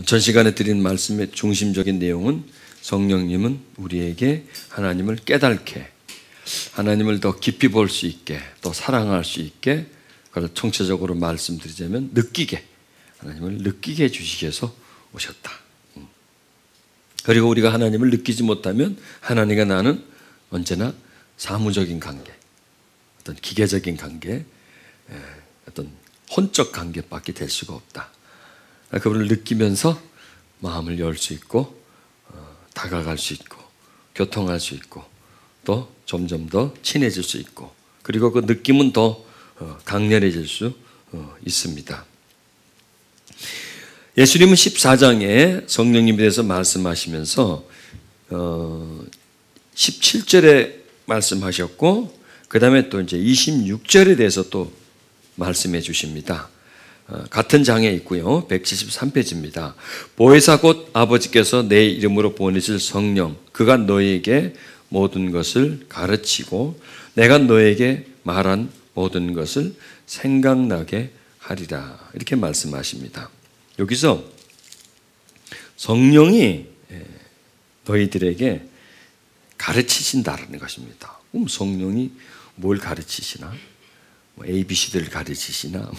전 시간에 드린 말씀의 중심적인 내용은 성령님은 우리에게 하나님을 깨닫게, 하나님을 더 깊이 볼 수 있게, 또 사랑할 수 있게, 그걸 총체적으로 말씀드리자면 느끼게, 하나님을 느끼게 해주시기 위해서 오셨다. 그리고 우리가 하나님을 느끼지 못하면 하나님과 나는 언제나 사무적인 관계, 어떤 기계적인 관계, 어떤 혼적 관계밖에 될 수가 없다. 그분을 느끼면서 마음을 열 수 있고 다가갈 수 있고 교통할 수 있고 또 점점 더 친해질 수 있고 그리고 그 느낌은 더 강렬해질 수 있습니다. 예수님은 14장에 성령님에 대해서 말씀하시면서 17절에 말씀하셨고 그 다음에 또 이제 26절에 대해서 또 말씀해 주십니다. 같은 장에 있고요. 173페이지입니다. 보혜사 곧 아버지께서 내 이름으로 보내실 성령 그가 너에게 모든 것을 가르치고 내가 너에게 말한 모든 것을 생각나게 하리라. 이렇게 말씀하십니다. 여기서 성령이 너희들에게 가르치신다라는 것입니다. 그럼 성령이 뭘 가르치시나? ABC들을 가르치시나?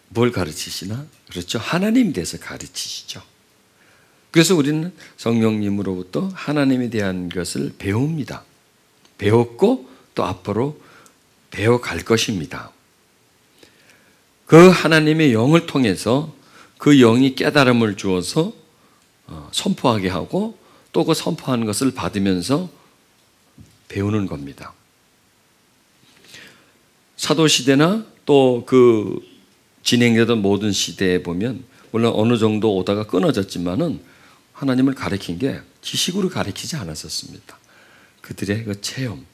뭘 가르치시나? 그렇죠. 하나님에 대해서 가르치시죠. 그래서 우리는 성령님으로부터 하나님에 대한 것을 배웁니다. 배웠고 또 앞으로 배워갈 것입니다. 그 하나님의 영을 통해서 그 영이 깨달음을 주어서 선포하게 하고 또 그 선포하는 것을 받으면서 배우는 겁니다. 사도시대나 또 그 진행되던 모든 시대에 보면 물론 어느 정도 오다가 끊어졌지만은 하나님을 가르친 게 지식으로 가르치지 않았었습니다. 그들의 그 체험,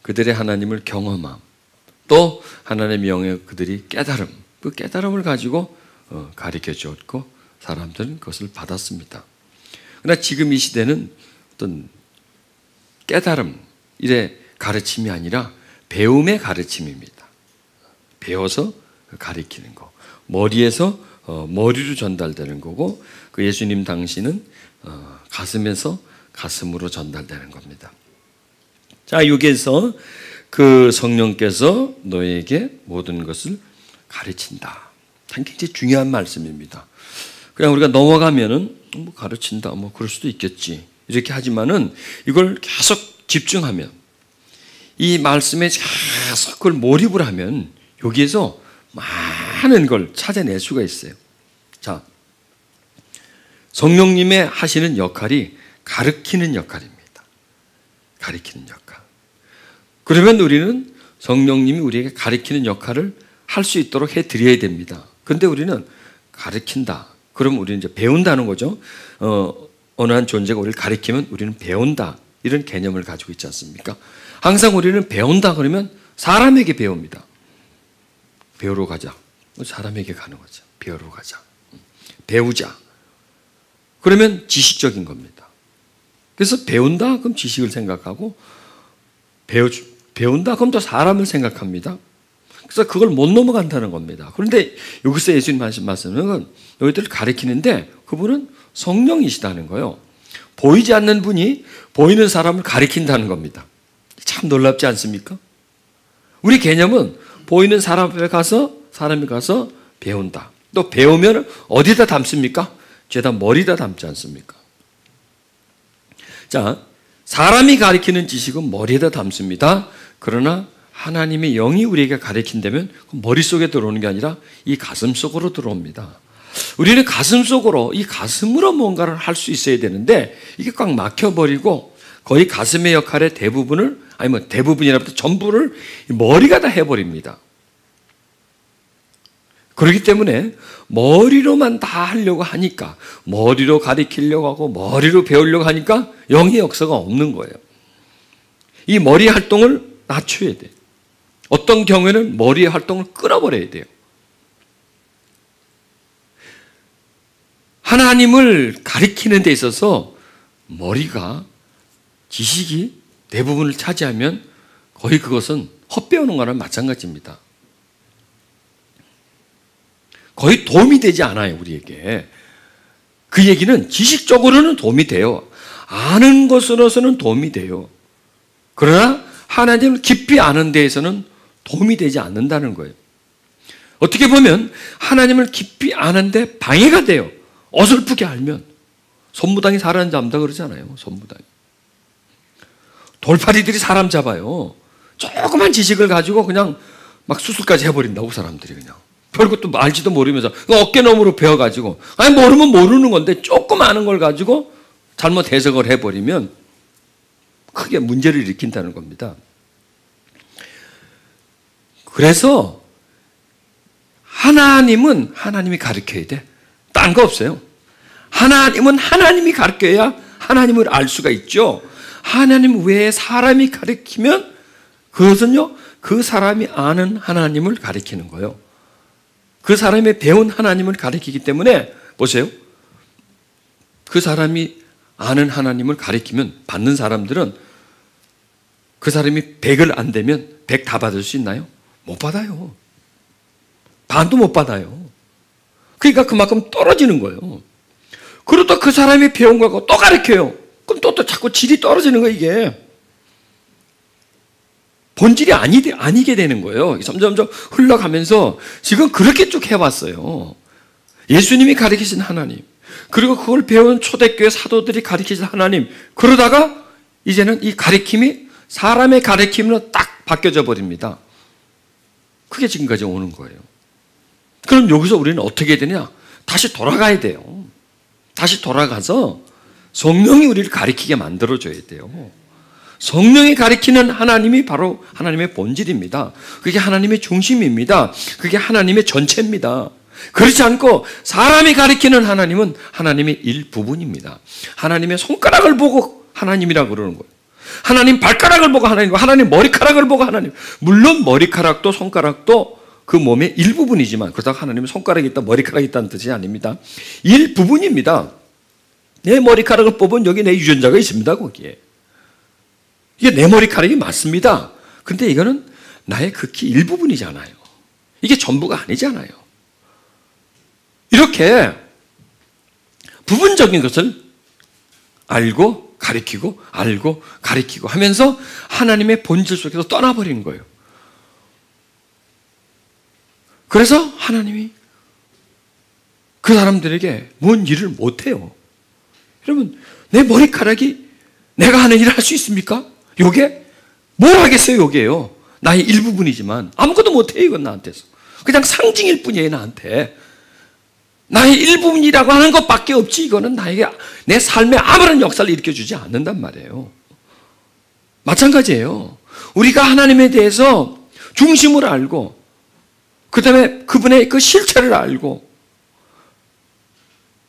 그들의 하나님을 경험함, 또 하나님의 영의 그들이 깨달음, 그 깨달음을 가지고 가르쳐 줬고 사람들은 그것을 받았습니다. 그러나 지금 이 시대는 어떤 깨달음, 이래 가르침이 아니라 배움의 가르침입니다. 배워서 가르치는 거. 머리에서 머리로 전달되는 거고 그 예수님 당시는 가슴에서 가슴으로 전달되는 겁니다. 자, 여기에서 그 성령께서 너에게 모든 것을 가르친다. 굉장히 중요한 말씀입니다. 그냥 우리가 넘어가면은 뭐 가르친다, 뭐 그럴 수도 있겠지. 이렇게 하지만은 이걸 계속 집중하면 이 말씀에 계속 그걸 몰입을 하면 여기에서 많은 걸 찾아낼 수가 있어요. 자, 성령님의 하시는 역할이 가르치는 역할입니다. 가르치는 역할. 그러면 우리는 성령님이 우리에게 가르치는 역할을 할 수 있도록 해드려야 됩니다. 그런데 우리는 가르친다. 그럼 우리는 이제 배운다는 거죠. 어느 한 존재가 우리를 가르치면 우리는 배운다. 이런 개념을 가지고 있지 않습니까? 항상 우리는 배운다 그러면 사람에게 배웁니다. 배우러 가자. 사람에게 가는 거죠. 배우러 가자. 배우자. 그러면 지식적인 겁니다. 그래서 배운다 그럼 지식을 생각하고 배운다 그럼 또 사람을 생각합니다. 그래서 그걸 못 넘어간다는 겁니다. 그런데 여기서 예수님 하신 말씀은 너희들을 가르치는데 그분은 성령이시다는 거예요. 보이지 않는 분이 보이는 사람을 가르친다는 겁니다. 참 놀랍지 않습니까? 우리 개념은 보이는 사람 앞에 가서 사람이 가서 배운다. 또 배우면 어디다 담습니까? 죄다 머리다 담지 않습니까? 자, 사람이 가르치는 지식은 머리에다 담습니다. 그러나 하나님의 영이 우리에게 가르친다면 머릿속에 들어오는 게 아니라 이 가슴 속으로 들어옵니다. 우리는 가슴 속으로 이 가슴으로 뭔가를 할 수 있어야 되는데 이게 꽉 막혀버리고 거의 가슴의 역할의 대부분을 아니면 대부분이라도 전부를 머리가 다 해버립니다. 그렇기 때문에 머리로만 다 하려고 하니까 머리로 가르치려고 하고 머리로 배우려고 하니까 영의 역사가 없는 거예요. 이 머리 활동을 낮춰야 돼요. 어떤 경우에는 머리의 활동을 끊어버려야 돼요. 하나님을 가리키는 데 있어서 머리가 지식이 대부분을 차지하면 거의 그것은 헛배우는 거랑 마찬가지입니다. 거의 도움이 되지 않아요, 우리에게. 그 얘기는 지식적으로는 도움이 돼요. 아는 것으로서는 도움이 돼요. 그러나 하나님을 깊이 아는 데에서는 도움이 되지 않는다는 거예요. 어떻게 보면 하나님을 깊이 아는데 방해가 돼요. 어설프게 알면. 손무당이 사람 잡는다 그러잖아요. 손무당이. 돌팔이들이 사람 잡아요. 조그만 지식을 가지고 그냥 막 수술까지 해버린다고 사람들이 그냥. 별것도 알지도 모르면서 어깨너머로 배워가지고 아니 모르면 모르는 건데 조금 아는 걸 가지고 잘못 해석을 해버리면 크게 문제를 일으킨다는 겁니다. 그래서 하나님은 하나님이 가르쳐야 돼. 딴 거 없어요. 하나님은 하나님이 가르쳐야 하나님을 알 수가 있죠. 하나님 외에 사람이 가르치면 그것은요, 그 사람이 아는 하나님을 가르치는 거예요. 그 사람이 배운 하나님을 가르치기 때문에 보세요. 그 사람이 아는 하나님을 가르치면 받는 사람들은 그 사람이 100을 안 되면 100 다 받을 수 있나요? 못 받아요. 반도 못 받아요. 그러니까 그만큼 떨어지는 거예요. 그러다 그 사람이 배운 거 또 가르쳐요. 그럼 또 자꾸 질이 떨어지는 거예요, 이게. 본질이 아니게 되는 거예요. 점점점 흘러가면서 지금 그렇게 쭉 해왔어요. 예수님이 가르치신 하나님, 그리고 그걸 배운 초대교회 사도들이 가르치신 하나님, 그러다가 이제는 이 가르침이 사람의 가르침으로 딱 바뀌어져 버립니다. 그게 지금까지 오는 거예요. 그럼 여기서 우리는 어떻게 해야 되냐? 다시 돌아가야 돼요. 다시 돌아가서 성령이 우리를 가르치게 만들어줘야 돼요. 성령이 가르치는 하나님이 바로 하나님의 본질입니다. 그게 하나님의 중심입니다. 그게 하나님의 전체입니다. 그렇지 않고 사람이 가르치는 하나님은 하나님의 일부분입니다. 하나님의 손가락을 보고 하나님이라고 그러는 거예요. 하나님 발가락을 보고 하나님, 하나님 머리카락을 보고 하나님. 물론 머리카락도 손가락도 그 몸의 일부분이지만 그렇다고 하나님은 손가락이 있다, 머리카락이 있다는 뜻이 아닙니다. 일부분입니다. 내 머리카락을 뽑은 여기 내 유전자가 있습니다, 거기에. 이게 내 머리카락이 맞습니다. 근데 이거는 나의 극히 일부분이잖아요. 이게 전부가 아니잖아요. 이렇게 부분적인 것을 알고 가리키고 알고 가리키고 하면서 하나님의 본질 속에서 떠나버리는 거예요. 그래서 하나님이 그 사람들에게 뭔 일을 못해요. 여러분, 내 머리카락이 내가 하는 일을 할 수 있습니까? 요게? 뭘 하겠어요, 요게요. 나의 일부분이지만 아무것도 못해요, 이건 나한테서. 그냥 상징일 뿐이에요, 나한테. 나의 일부분이라고 하는 것밖에 없지, 이거는 나에게 내 삶에 아무런 역사를 일으켜주지 않는단 말이에요. 마찬가지예요. 우리가 하나님에 대해서 중심을 알고 그 다음에 그분의 그 실체를 알고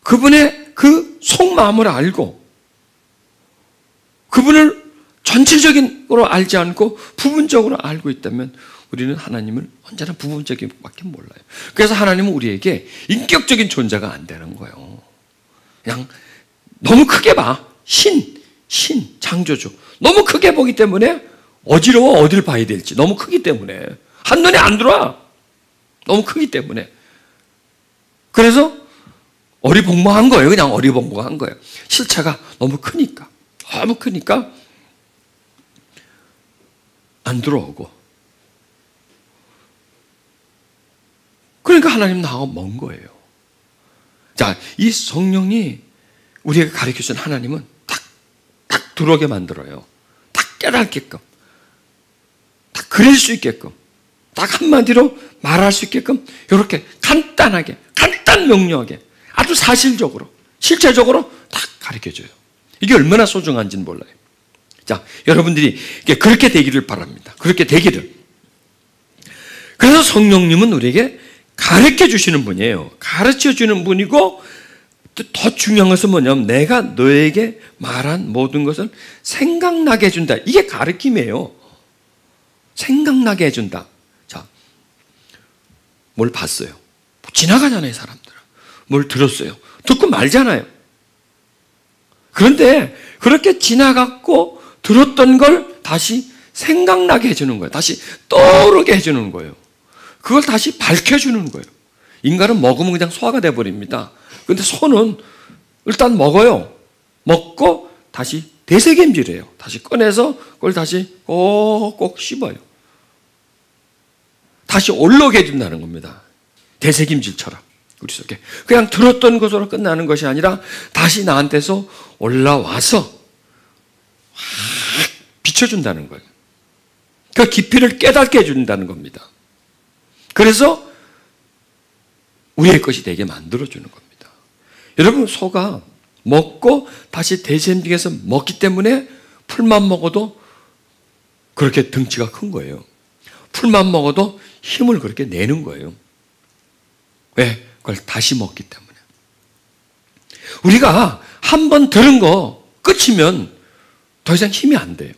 그분의 그 속마음을 알고 그분을 전체적으로 알지 않고 부분적으로 알고 있다면 우리는 하나님을 언제나 부분적인 것밖에 몰라요. 그래서 하나님은 우리에게 인격적인 존재가 안 되는 거예요. 그냥 너무 크게 봐. 신, 창조주. 너무 크게 보기 때문에 어지러워, 어디를 봐야 될지. 너무 크기 때문에. 한눈에 안 들어와. 너무 크기 때문에. 그래서 어리벙벙한 거예요. 그냥 어리벙벙한 거예요. 실체가 너무 크니까. 너무 크니까 안 들어오고. 그러니까 하나님 나하고 먼 거예요. 자, 이 성령이 우리에게 가르쳐준 하나님은 딱 들어오게 만들어요. 딱 깨닫게끔. 딱 그릴 수 있게끔. 딱 한마디로 말할 수 있게끔 이렇게 간단하게, 간단 명료하게, 아주 사실적으로, 실체적으로 딱 가르쳐줘요. 이게 얼마나 소중한지는 몰라요. 자, 여러분들이 그렇게 되기를 바랍니다. 그렇게 되기를. 그래서 성령님은 우리에게 가르쳐 주시는 분이에요. 가르쳐 주는 분이고 더 중요한 것은 뭐냐면 내가 너에게 말한 모든 것을 생각나게 해준다. 이게 가르침이에요. 생각나게 해준다. 자, 뭘 봤어요? 지나가잖아요, 사람들은. 뭘 들었어요? 듣고 말잖아요. 그런데 그렇게 지나갔고 들었던 걸 다시 생각나게 해주는 거예요. 다시 떠오르게 해주는 거예요. 그걸 다시 밝혀주는 거예요. 인간은 먹으면 그냥 소화가 돼버립니다. 근데 소는 일단 먹어요. 먹고 다시 되새김질해요. 다시 꺼내서 그걸 다시 꼭꼭 씹어요. 다시 올라오게 해준다는 겁니다. 되새김질처럼 우리 속에. 그냥 들었던 것으로 끝나는 것이 아니라 다시 나한테서 올라와서 확 비춰준다는 거예요. 그 깊이를 깨닫게 해준다는 겁니다. 그래서 우리의 것이 되게 만들어주는 겁니다. 여러분, 소가 먹고 다시 되새김질해서 먹기 때문에 풀만 먹어도 그렇게 덩치가 큰 거예요. 풀만 먹어도 힘을 그렇게 내는 거예요. 왜? 그걸 다시 먹기 때문에. 우리가 한 번 들은 거 끝이면 더 이상 힘이 안 돼요.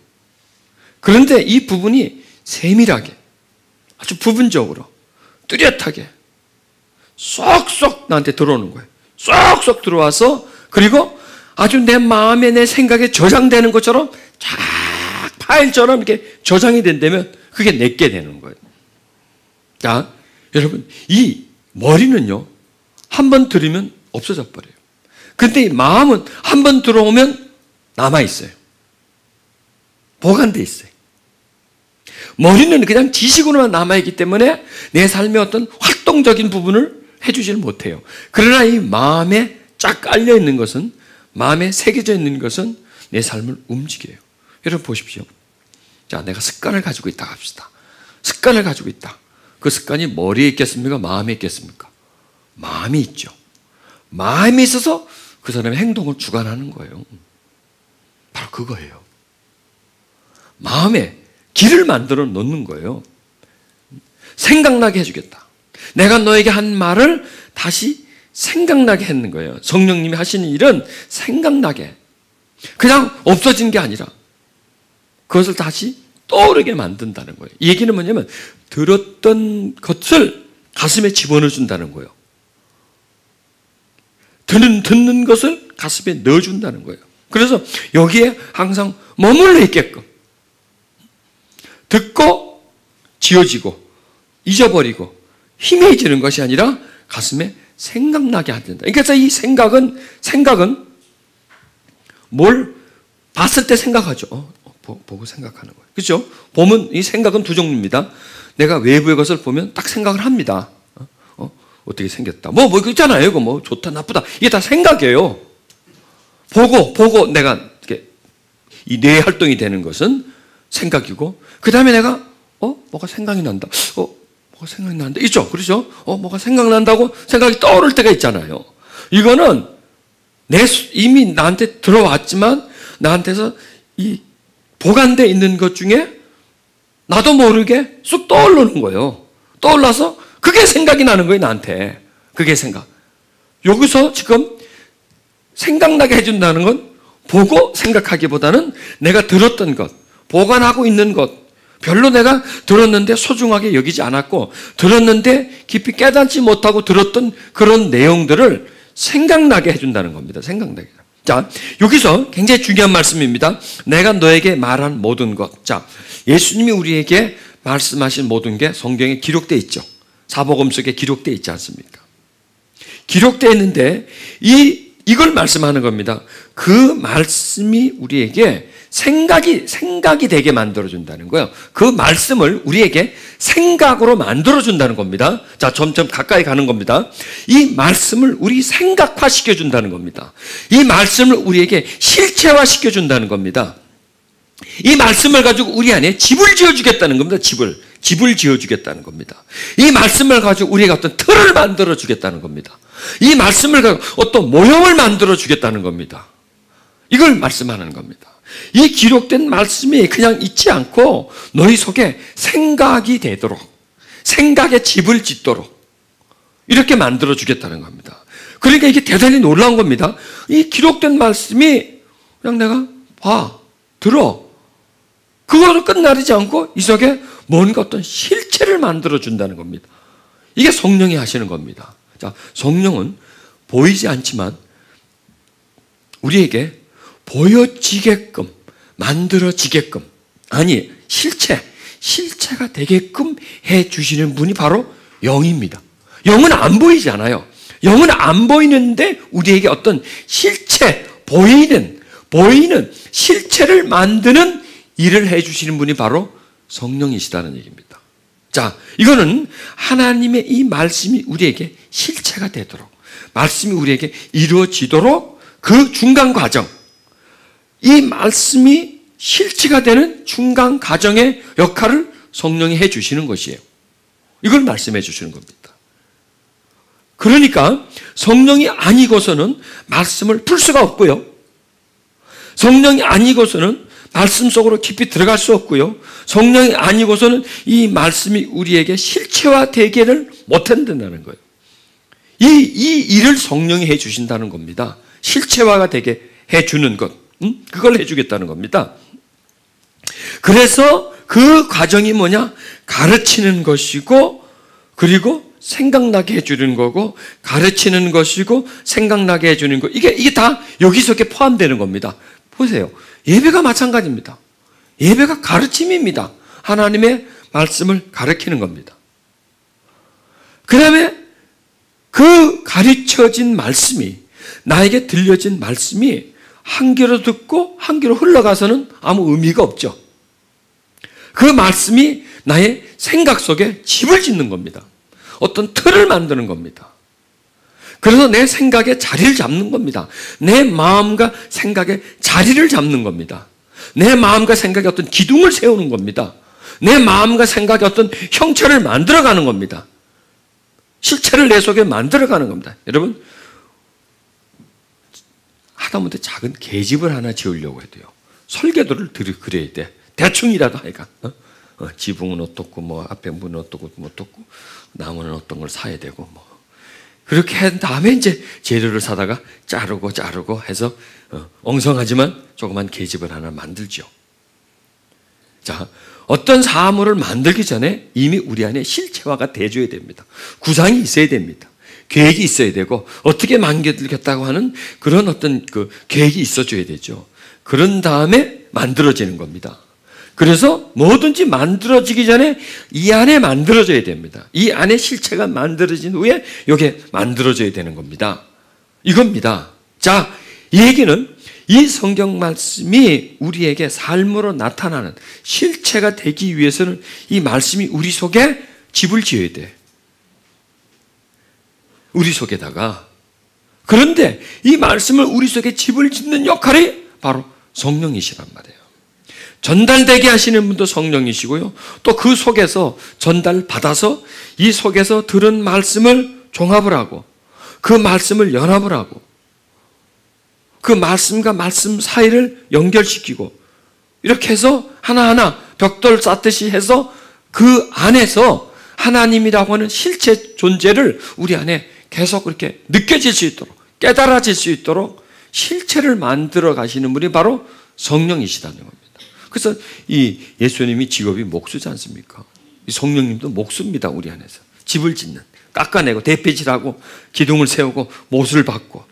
그런데 이 부분이 세밀하게, 아주 부분적으로, 뚜렷하게 쏙쏙 나한테 들어오는 거예요. 쏙쏙 들어와서, 그리고 아주 내 마음에, 내 생각에 저장되는 것처럼 쫙 파일처럼 이렇게 저장이 된다면 그게 내게 되는 거예요. 자, 여러분, 이 머리는요, 한 번 들으면 없어져 버려요. 근데 이 마음은 한 번 들어오면 남아있어요. 보관돼 있어요. 머리는 그냥 지식으로만 남아있기 때문에 내 삶의 어떤 활동적인 부분을 해주질 못해요. 그러나 이 마음에 쫙 깔려있는 것은, 마음에 새겨져 있는 것은 내 삶을 움직여요. 여러분 보십시오. 자, 내가 습관을 가지고 있다 합시다. 습관을 가지고 있다. 그 습관이 머리에 있겠습니까? 마음에 있겠습니까? 마음이 있죠. 마음이 있어서 그 사람의 행동을 주관하는 거예요. 바로 그거예요. 마음에 길을 만들어 놓는 거예요. 생각나게 해주겠다. 내가 너에게 한 말을 다시 생각나게 했는 거예요. 성령님이 하시는 일은 생각나게, 그냥 없어진 게 아니라 그것을 다시 떠오르게 만든다는 거예요. 이 얘기는 뭐냐면 들었던 것을 가슴에 집어넣어 준다는 거예요. 듣는 것을 가슴에 넣어준다는 거예요. 그래서 여기에 항상 머물러 있게끔, 듣고 지워지고 잊어버리고 희미해지는 것이 아니라 가슴에 생각나게 한다. 그래서 이 생각은 뭘 봤을 때 생각하죠. 보고 생각하는 거예요. 그렇죠? 보면 이 생각은 두 종류입니다. 내가 외부의 것을 보면 딱 생각을 합니다. 어떻게 생겼다. 뭐 있잖아요. 이거 뭐 좋다, 나쁘다. 이게 다 생각이에요. 보고 내가 이렇게 이 뇌 활동이 되는 것은 생각이고, 그 다음에 내가 뭐가 생각이 난다. 뭐가 생각이 난다. 있죠? 그렇죠? 뭐가 생각난다고 생각이 떠오를 때가 있잖아요. 이거는 이미 나한테 들어왔지만 나한테서 이 보관되어 있는 것 중에 나도 모르게 쑥 떠오르는 거예요. 떠올라서 그게 생각이 나는 거예요, 나한테. 그게 생각. 여기서 지금 생각나게 해준다는 건 보고 생각하기보다는 내가 들었던 것, 보관하고 있는 것, 별로 내가 들었는데 소중하게 여기지 않았고, 들었는데 깊이 깨닫지 못하고 들었던 그런 내용들을 생각나게 해준다는 겁니다. 생각나게. 자, 여기서 굉장히 중요한 말씀입니다. 내가 너에게 말한 모든 것. 자, 예수님이 우리에게 말씀하신 모든 게 성경에 기록되어 있죠. 사복음 속에 기록되어 있지 않습니까? 기록되어 있는데 이걸 말씀하는 겁니다. 그 말씀이 우리에게 생각이 되게 만들어준다는 거예요. 그 말씀을 우리에게 생각으로 만들어준다는 겁니다. 자, 점점 가까이 가는 겁니다. 이 말씀을 우리 생각화시켜준다는 겁니다. 이 말씀을 우리에게 실체화시켜준다는 겁니다. 이 말씀을 가지고 우리 안에 집을 지어주겠다는 겁니다. 집을 지어주겠다는 겁니다. 이 말씀을 가지고 우리가 어떤 틀을 만들어주겠다는 겁니다. 이 말씀을 가지고 어떤 모형을 만들어주겠다는 겁니다. 이걸 말씀하는 겁니다. 이 기록된 말씀이 그냥 있지 않고 너희 속에 생각이 되도록, 생각의 집을 짓도록 이렇게 만들어주겠다는 겁니다. 그러니까 이게 대단히 놀라운 겁니다. 이 기록된 말씀이 그냥 내가 봐, 들어, 그거로 끝나지 않고 이 속에 뭔가 어떤 실체를 만들어준다는 겁니다. 이게 성령이 하시는 겁니다. 자, 성령은 보이지 않지만 우리에게 보여지게끔, 만들어지게끔, 아니 실체가 되게끔 해주시는 분이 바로 영입니다. 영은 안 보이잖아요. 영은 안 보이는데 우리에게 어떤 실체, 보이는 실체를 만드는 일을 해주시는 분이 바로 성령이시다는 얘기입니다. 자, 이거는 하나님의 이 말씀이 우리에게 실체가 되도록, 말씀이 우리에게 이루어지도록 그 중간 과정, 이 말씀이 실체가 되는 중간 과정의 역할을 성령이 해주시는 것이에요. 이걸 말씀해 주시는 겁니다. 그러니까 성령이 아니고서는 말씀을 풀 수가 없고요. 성령이 아니고서는 말씀 속으로 깊이 들어갈 수 없고요. 성령이 아니고서는 이 말씀이 우리에게 실체화되기를 못한다는 거예요. 이 일을 성령이 해주신다는 겁니다. 실체화가 되게 해주는 것, 그걸 해주겠다는 겁니다. 그래서 그 과정이 뭐냐? 가르치는 것이고, 그리고 생각나게 해주는 거고, 가르치는 것이고, 생각나게 해주는 거. 이게 다 여기 속에 포함되는 겁니다. 보세요. 예배가 마찬가지입니다. 예배가 가르침입니다. 하나님의 말씀을 가르치는 겁니다. 그 다음에 그 가르쳐진 말씀이, 나에게 들려진 말씀이 한 귀로 듣고 한 귀로 흘러가서는 아무 의미가 없죠. 그 말씀이 나의 생각 속에 집을 짓는 겁니다. 어떤 틀을 만드는 겁니다. 그래서 내 생각에 자리를 잡는 겁니다. 내 마음과 생각에 자리를 잡는 겁니다. 내 마음과 생각에 어떤 기둥을 세우는 겁니다. 내 마음과 생각에 어떤 형체를 만들어가는 겁니다. 실체를 내 속에 만들어가는 겁니다. 여러분, 하다못해 작은 계집을 하나 지으려고 해도요, 설계도를 그려야 돼. 대충이라도 하니까. 지붕은 어떻고, 뭐, 앞에 문은 어떻고, 뭐 어떻고, 나무는 어떤 걸 사야 되고, 뭐. 그렇게 한 다음에 이제 재료를 사다가 자르고 해서 엉성하지만 조그만 계집을 하나 만들죠. 자, 어떤 사물을 만들기 전에 이미 우리 안에 실체화가 돼줘야 됩니다. 구상이 있어야 됩니다. 계획이 있어야 되고, 어떻게 만들겠다고 하는 그런 어떤 그 계획이 있어줘야 되죠. 그런 다음에 만들어지는 겁니다. 그래서 뭐든지 만들어지기 전에 이 안에 만들어져야 됩니다. 이 안에 실체가 만들어진 후에 이게 만들어져야 되는 겁니다. 이겁니다. 자, 이 얘기는 이 성경 말씀이 우리에게 삶으로 나타나는 실체가 되기 위해서는 이 말씀이 우리 속에 집을 지어야 돼. 우리 속에다가. 그런데 이 말씀을 우리 속에 집을 짓는 역할이 바로 성령이시란 말이에요. 전달되게 하시는 분도 성령이시고요. 또 그 속에서 전달받아서 이 속에서 들은 말씀을 종합을 하고, 그 말씀을 연합을 하고, 그 말씀과 말씀 사이를 연결시키고, 이렇게 해서 하나하나 벽돌 쌓듯이 해서 그 안에서 하나님이라고 하는 실체 존재를 우리 안에 계속 그렇게 느껴질 수 있도록, 깨달아질 수 있도록 실체를 만들어 가시는 분이 바로 성령이시다는 겁니다. 그래서 이 예수님이 직업이 목수지 않습니까? 이 성령님도 목수입니다. 우리 안에서 집을 짓는, 깎아내고 대패질하고 기둥을 세우고 못을 박고,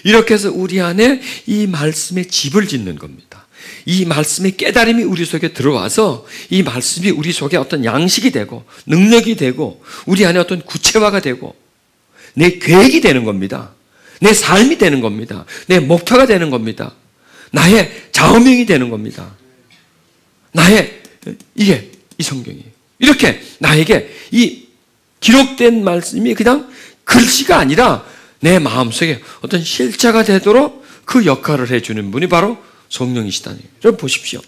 이렇게 해서 우리 안에 이 말씀의 집을 짓는 겁니다. 이 말씀의 깨달음이 우리 속에 들어와서 이 말씀이 우리 속에 어떤 양식이 되고 능력이 되고 우리 안에 어떤 구체화가 되고 내 계획이 되는 겁니다. 내 삶이 되는 겁니다. 내 목표가 되는 겁니다. 나의 좌우명이 되는 겁니다. 이게 이 성경이에요. 이렇게 나에게 이 기록된 말씀이 그냥 글씨가 아니라 내 마음속에 어떤 실체가 되도록 그 역할을 해주는 분이 바로 성령이시다니. 여러분 보십시오.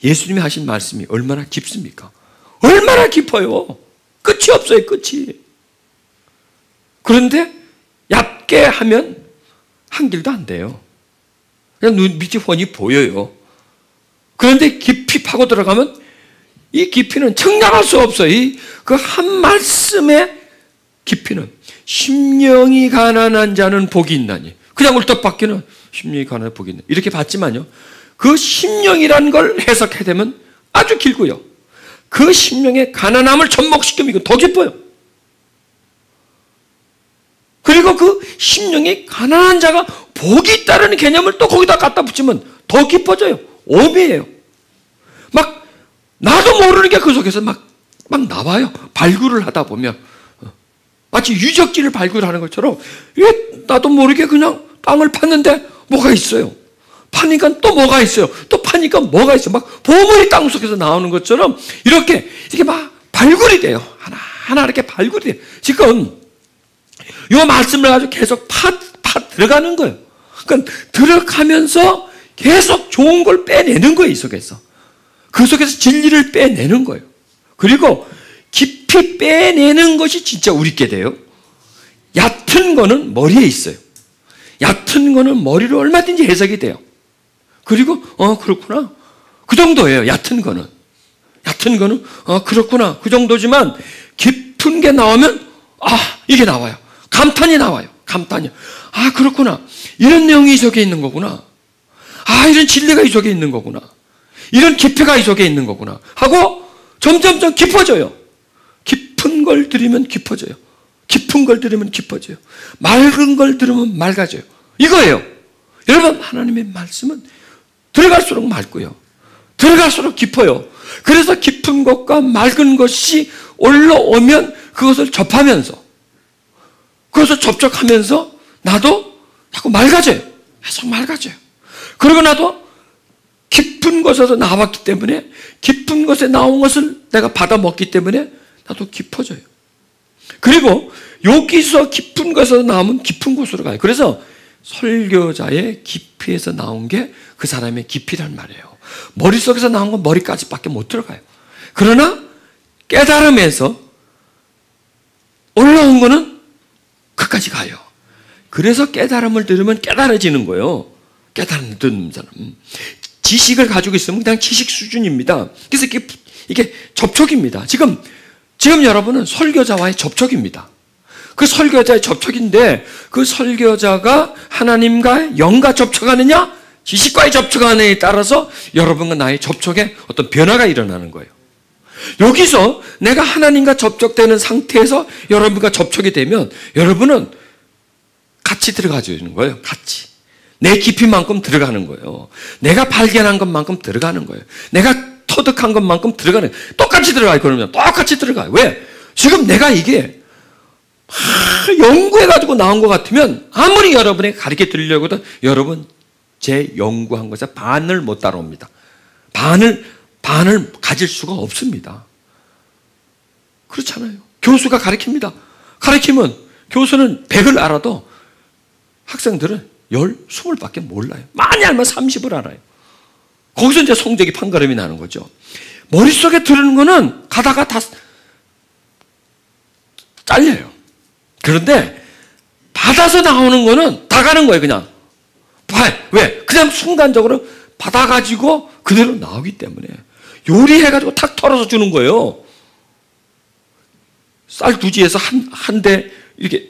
예수님이 하신 말씀이 얼마나 깊습니까? 얼마나 깊어요. 끝이 없어요. 끝이. 그런데 얕게 하면 한 길도 안 돼요. 그냥 눈빛이 훤히 보여요. 그런데 깊이 파고 들어가면 이 깊이는 청량할 수 없어요. 그 한 말씀의 깊이는 심령이 가난한 자는 복이 있나니. 그냥 울떡받기는 심령이 가난한 복이 있나니. 이렇게 봤지만요. 그 심령이라는 걸 해석해야 되면 아주 길고요. 그 심령의 가난함을 접목시키면 이거 더 깊어요. 그리고 그 심령이 가난한 자가 복이 있다는 개념을 또 거기다 갖다 붙이면 더 깊어져요. 오비예요. 막 나도 모르는 게 그 속에서 막 나와요. 발굴을 하다 보면 마치 유적지를 발굴하는 것처럼 나도 모르게 그냥 땅을 팠는데 뭐가 있어요. 파니까 또 뭐가 있어요. 또 파니까 뭐가 있어요. 막 보물이 땅 속에서 나오는 것처럼 이렇게 막 발굴이 돼요. 하나 이렇게 발굴이 돼요. 지금 이 말씀을 가지고 계속 들어가는 거예요. 그러니까 들어가면서 계속 좋은 걸 빼내는 거예요. 이 속에서. 그 속에서 진리를 빼내는 거예요. 그리고 깊이 빼내는 것이 진짜 우리께 돼요. 얕은 거는 머리에 있어요. 얕은 거는 머리로 얼마든지 해석이 돼요. 그리고 그렇구나. 그 정도예요. 얕은 거는 그렇구나. 그 정도지만 깊은 게 나오면 이게 나와요. 감탄이 나와요. 감탄이. 그렇구나. 이런 내용이 이 속에 있는 거구나. 이런 진리가 이 속에 있는 거구나. 이런 깊이가 이 속에 있는 거구나. 하고 점점점 깊어져요. 깊은 걸 들으면 깊어져요. 깊은 걸 들으면 깊어져요. 맑은 걸 들으면 맑아져요. 이거예요. 여러분, 하나님의 말씀은 들어갈수록 맑고요. 들어갈수록 깊어요. 그래서 깊은 것과 맑은 것이 올라오면 그것을 접하면서, 그것을 접촉하면서 나도 자꾸 맑아져요. 계속 맑아져요. 그러고 나도 깊은 곳에서 나왔기 때문에, 깊은 곳에 나온 것을 내가 받아 먹기 때문에 나도 깊어져요. 그리고 여기서 깊은 곳에서 나오면 깊은 곳으로 가요. 그래서 설교자의 깊이에서 나온 게 그 사람의 깊이란 말이에요. 머릿속에서 나온 건 머리까지밖에 못 들어가요. 그러나 깨달음에서 올라온 거는 끝까지 가요. 그래서 깨달음을 들으면 깨달아지는 거예요. 깨달음 듣는 사람. 지식을 가지고 있으면 그냥 지식 수준입니다. 그래서 이게 접촉입니다. 지금 여러분은 설교자와의 접촉입니다. 그 설교자의 접촉인데, 그 설교자가 하나님과 영과 접촉하느냐, 지식과의 접촉하느냐에 따라서 여러분과 나의 접촉에 어떤 변화가 일어나는 거예요. 여기서 내가 하나님과 접촉되는 상태에서 여러분과 접촉이 되면 여러분은 같이 들어가지는 거예요. 같이. 내 깊이만큼 들어가는 거예요. 내가 발견한 것만큼 들어가는 거예요. 내가 터득한 것만큼 들어가는 거예요. 똑같이 들어가요. 그러면 똑같이 들어가요. 왜? 지금 내가 이게 연구해가지고 나온 것 같으면 아무리 여러분에게 가르쳐 드리려고 해도 여러분 제 연구한 것에 반을 못 따라옵니다. 반을 가질 수가 없습니다. 그렇잖아요. 교수가 가르칩니다. 가르치면 교수는 100을 알아도 학생들은 20밖에 몰라요. 많이 알면 30을 알아요. 거기서 이제 성적이 판가름이 나는 거죠. 머릿속에 들은 거는 가다가 다 잘려요. 그런데 받아서 나오는 거는 다 가는 거예요. 그냥. 왜? 그냥 순간적으로 받아가지고 그대로 나오기 때문에. 요리해가지고 탁 털어서 주는 거예요. 쌀두지에서 한 대 이렇게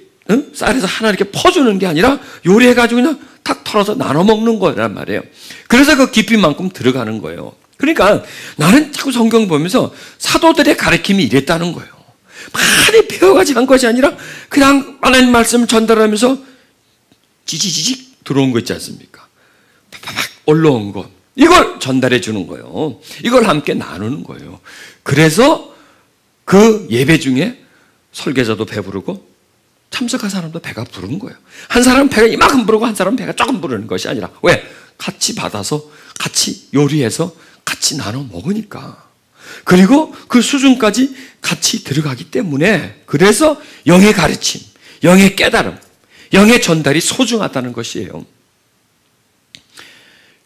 쌀에서 하나 이렇게 퍼주는 게 아니라 요리해가지고 그냥 탁 털어서 나눠 먹는 거란 말이에요. 그래서 그 깊이만큼 들어가는 거예요. 그러니까 나는 자꾸 성경 보면서 사도들의 가르침이 이랬다는 거예요. 많이 배워가지고 한 것이 아니라 그냥 하나님 말씀을 전달하면서 지지직 들어온 거 있지 않습니까? 팍팍 올라온 거. 이걸 전달해 주는 거예요. 이걸 함께 나누는 거예요. 그래서 그 예배 중에 설계자도 배부르고 참석한 사람도 배가 부른 거예요. 한 사람은 배가 이만큼 부르고 한 사람은 배가 조금 부르는 것이 아니라, 왜? 같이 받아서 같이 요리해서 같이 나눠 먹으니까. 그리고 그 수준까지 같이 들어가기 때문에, 그래서 영의 가르침, 영의 깨달음, 영의 전달이 소중하다는 것이에요.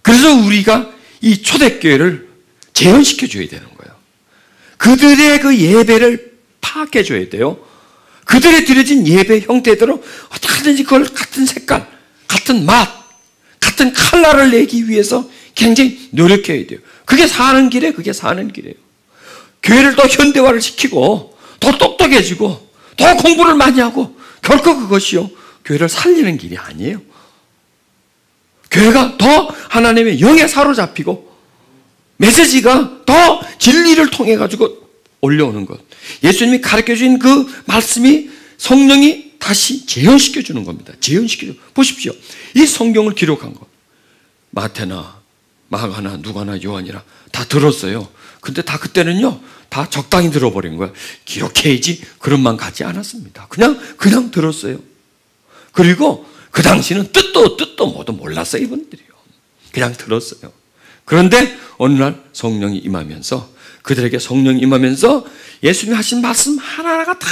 그래서 우리가 이 초대교회를 재현시켜 줘야 되는 거예요. 그들의 그 예배를 파악해 줘야 돼요. 그들의 드려진 예배 형태대로 어떻게든지 그걸 같은 색깔, 같은 맛, 같은 컬러를 내기 위해서 굉장히 노력해야 돼요. 그게 사는 길이에요. 교회를 더 현대화를 시키고 더 똑똑해지고 더 공부를 많이 하고 결코 그것이요 교회를 살리는 길이 아니에요. 교회가 더 하나님의 영에 사로잡히고 메시지가 더 진리를 통해 가지고 올려오는 것. 예수님이 가르쳐 주신 그 말씀이 성령이 다시 재현시켜 주는 겁니다. 보십시오. 이 성경을 기록한 것. 마태나 마가나 누가나 요한이라 다 들었어요. 근데 다 그때는요, 다 적당히 들어버린 거야. 기록해야지 그런 마음 갖지 않았습니다. 그냥 들었어요. 그리고 그 당시는 뜻도 뭐도 몰랐어요. 이분들이요. 그냥 들었어요. 그런데 어느 날 성령이 임하면서 그들에게 성령이 임하면서 예수님이 하신 말씀 하나하나가 다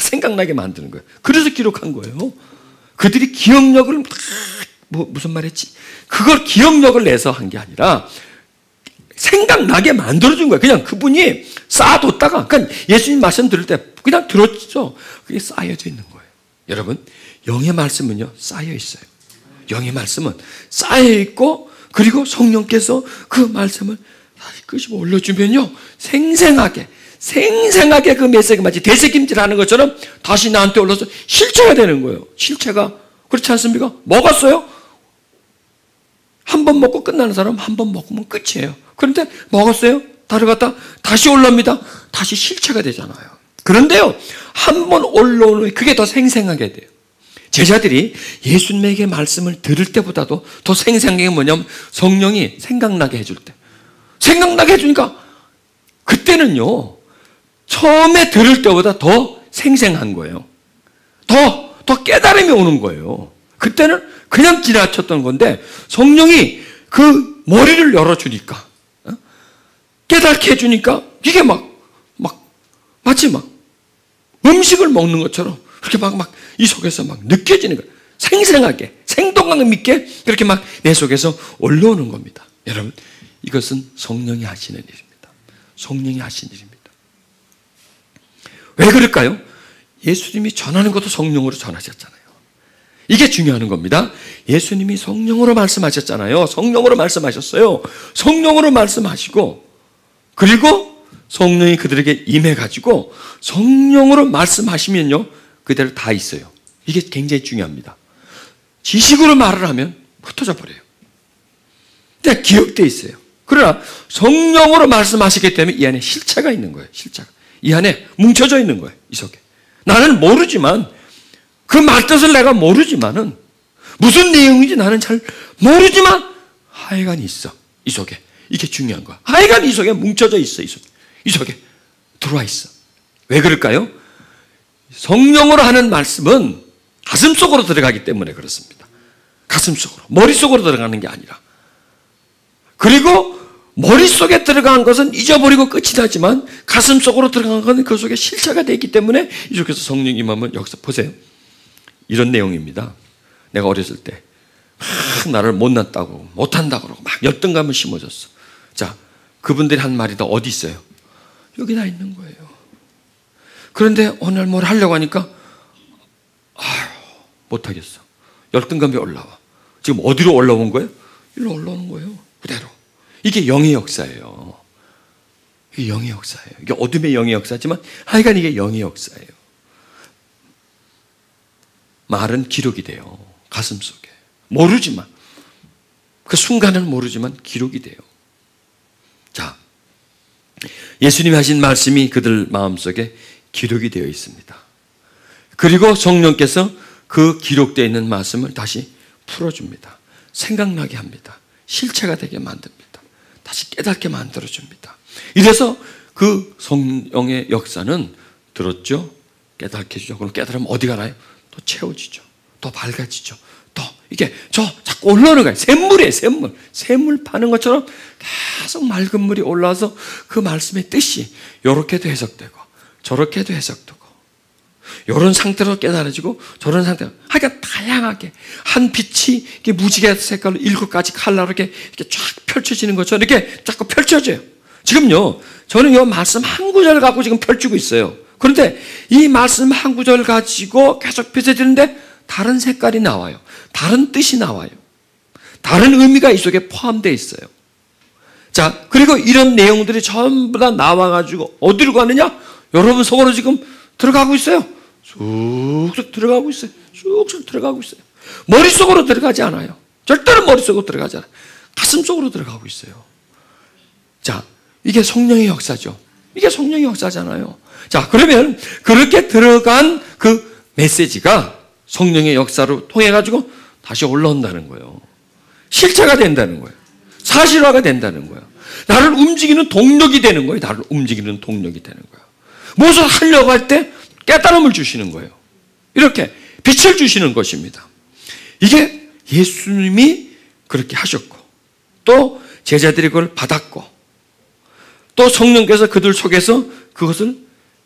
생각나게 만드는 거예요. 그래서 기록한 거예요. 그들이 기억력을 무슨 말 했지? 그걸 기억력을 내서 한 게 아니라 생각나게 만들어준 거예요. 그냥 그분이 쌓아뒀다가, 그러니까 예수님 말씀 들을 때 그냥 들었죠. 그게 쌓여져 있는 거예요. 여러분, 영의 말씀은요, 쌓여 있어요. 영의 말씀은 쌓여 있고, 그리고 성령께서 그 말씀을 다시 끄집어 올려주면요, 생생하게 그 메시지가 마치 되새김질 하는 것처럼 다시 나한테 올라서 실체가 되는 거예요. 실체가. 그렇지 않습니까? 먹었어요? 한 번 먹고 끝나는 사람 한 번 먹으면 끝이에요. 그런데 먹었어요? 다르갔다 다시 올라옵니다. 다시 실체가 되잖아요. 그런데요, 한 번 올라오는 그게 더 생생하게 돼요. 제자들이 예수님에게 말씀을 들을 때보다도 더 생생한 게 뭐냐면 성령이 생각나게 해줄 때. 생각나게 해주니까 그때는요, 처음에 들을 때보다 더 생생한 거예요. 더 깨달음이 오는 거예요. 그때는 그냥 지나쳤던 건데 성령이 그 머리를 열어주니까, 깨닫게 해주니까 이게 마치 음식을 먹는 것처럼 그렇게 이 속에서 느껴지는 거예요. 생생하게, 생동감 있게 그렇게 내 속에서 올라오는 겁니다. 여러분, 이것은 성령이 하시는 일입니다. 성령이 하시는 일입니다. 왜 그럴까요? 예수님이 전하는 것도 성령으로 전하셨잖아요. 이게 중요한 겁니다. 예수님이 성령으로 말씀하셨잖아요. 성령으로 말씀하셨어요. 성령으로 말씀하시고, 그리고 성령이 그들에게 임해가지고 성령으로 말씀하시면요, 그대로 다 있어요. 이게 굉장히 중요합니다. 지식으로 말을 하면 흩어져 버려요. 근데 기억되어 있어요. 그러나 성령으로 말씀하시기 때문에 이 안에 실체가 있는 거예요. 실체가. 이 안에 뭉쳐져 있는 거예요. 이 속에. 나는 모르지만, 그 말뜻을 내가 모르지만은, 무슨 내용인지 나는 잘 모르지만 하여간 있어. 이 속에. 이게 중요한 거야. 하여간 이 속에 뭉쳐져 있어. 이 속에 들어와 있어. 왜 그럴까요? 성령으로 하는 말씀은 가슴 속으로 들어가기 때문에 그렇습니다. 가슴 속으로. 머릿속으로 들어가는 게 아니라. 그리고 머릿속에 들어간 것은 잊어버리고 끝이 나지만 가슴 속으로 들어간 것은 그 속에 실체가 되어 있기 때문에 이 속에서 성령 임하면 여기서 보세요. 이런 내용입니다. 내가 어렸을 때 나를 못났다고 못한다고 그러고 열등감을 심어줬어. 자, 그분들이 한 말이 다 어디 있어요? 여기 다 있는 거예요. 그런데 오늘 뭘 하려고 하니까 못하겠어. 열등감이 올라와. 지금 어디로 올라온 거예요? 일로 올라오는 거예요. 그대로. 이게 영의 역사예요. 이게 영의 역사예요. 이게 어둠의 영의 역사지만 하여간 이게 영의 역사예요. 말은 기록이 돼요. 가슴 속에. 모르지만, 그 순간은 모르지만 기록이 돼요. 자, 예수님이 하신 말씀이 그들 마음속에 기록이 되어 있습니다. 그리고 성령께서 그 기록되어 있는 말씀을 다시 풀어줍니다. 생각나게 합니다. 실체가 되게 만듭니다. 다시 깨닫게 만들어줍니다. 이래서 그 성령의 역사는 들었죠? 깨닫게 해주죠. 그럼 깨달으면 어디 가나요? 더 채워지죠. 더 밝아지죠. 더 이게 자꾸 올라오는 거예요. 샘물이에요. 샘물 파는 것처럼 계속 맑은 물이 올라와서 그 말씀의 뜻이 이렇게도 해석되고 저렇게도 해석되고 이런 상태로 깨달아지고 저런 상태로 하여간 다양하게 한 빛이 이렇게 무지개 색깔로 7가지 컬러로 이렇게 쫙 펼쳐지는 것처럼 이렇게 자꾸 펼쳐져요. 지금요, 저는 이 말씀 한 구절 갖고 지금 펼치고 있어요. 그런데 이 말씀 한 구절 가지고 계속 펼쳐지는데 다른 색깔이 나와요. 다른 뜻이 나와요. 다른 의미가 이 속에 포함되어 있어요. 자, 그리고 이런 내용들이 전부 다 나와가지고 어디로 가느냐? 여러분 속으로 지금 들어가고 있어요. 쑥쑥 들어가고 있어요. 쑥쑥 들어가고 있어요. 머릿속으로 들어가지 않아요. 절대로 머릿속으로 들어가지 않아요. 가슴 속으로 들어가고 있어요. 자, 이게 성령의 역사죠. 이게 성령의 역사잖아요. 자, 그러면 그렇게 들어간 그 메시지가 성령의 역사로 통해가지고 다시 올라온다는 거예요. 실체가 된다는 거예요. 사실화가 된다는 거예요. 나를 움직이는 동력이 되는 거예요. 나를 움직이는 동력이 되는 거예요. 무엇을 하려고 할 때 깨달음을 주시는 거예요. 이렇게 빛을 주시는 것입니다. 이게 예수님이 그렇게 하셨고, 또 제자들이 그걸 받았고, 또 성령께서 그들 속에서 그것을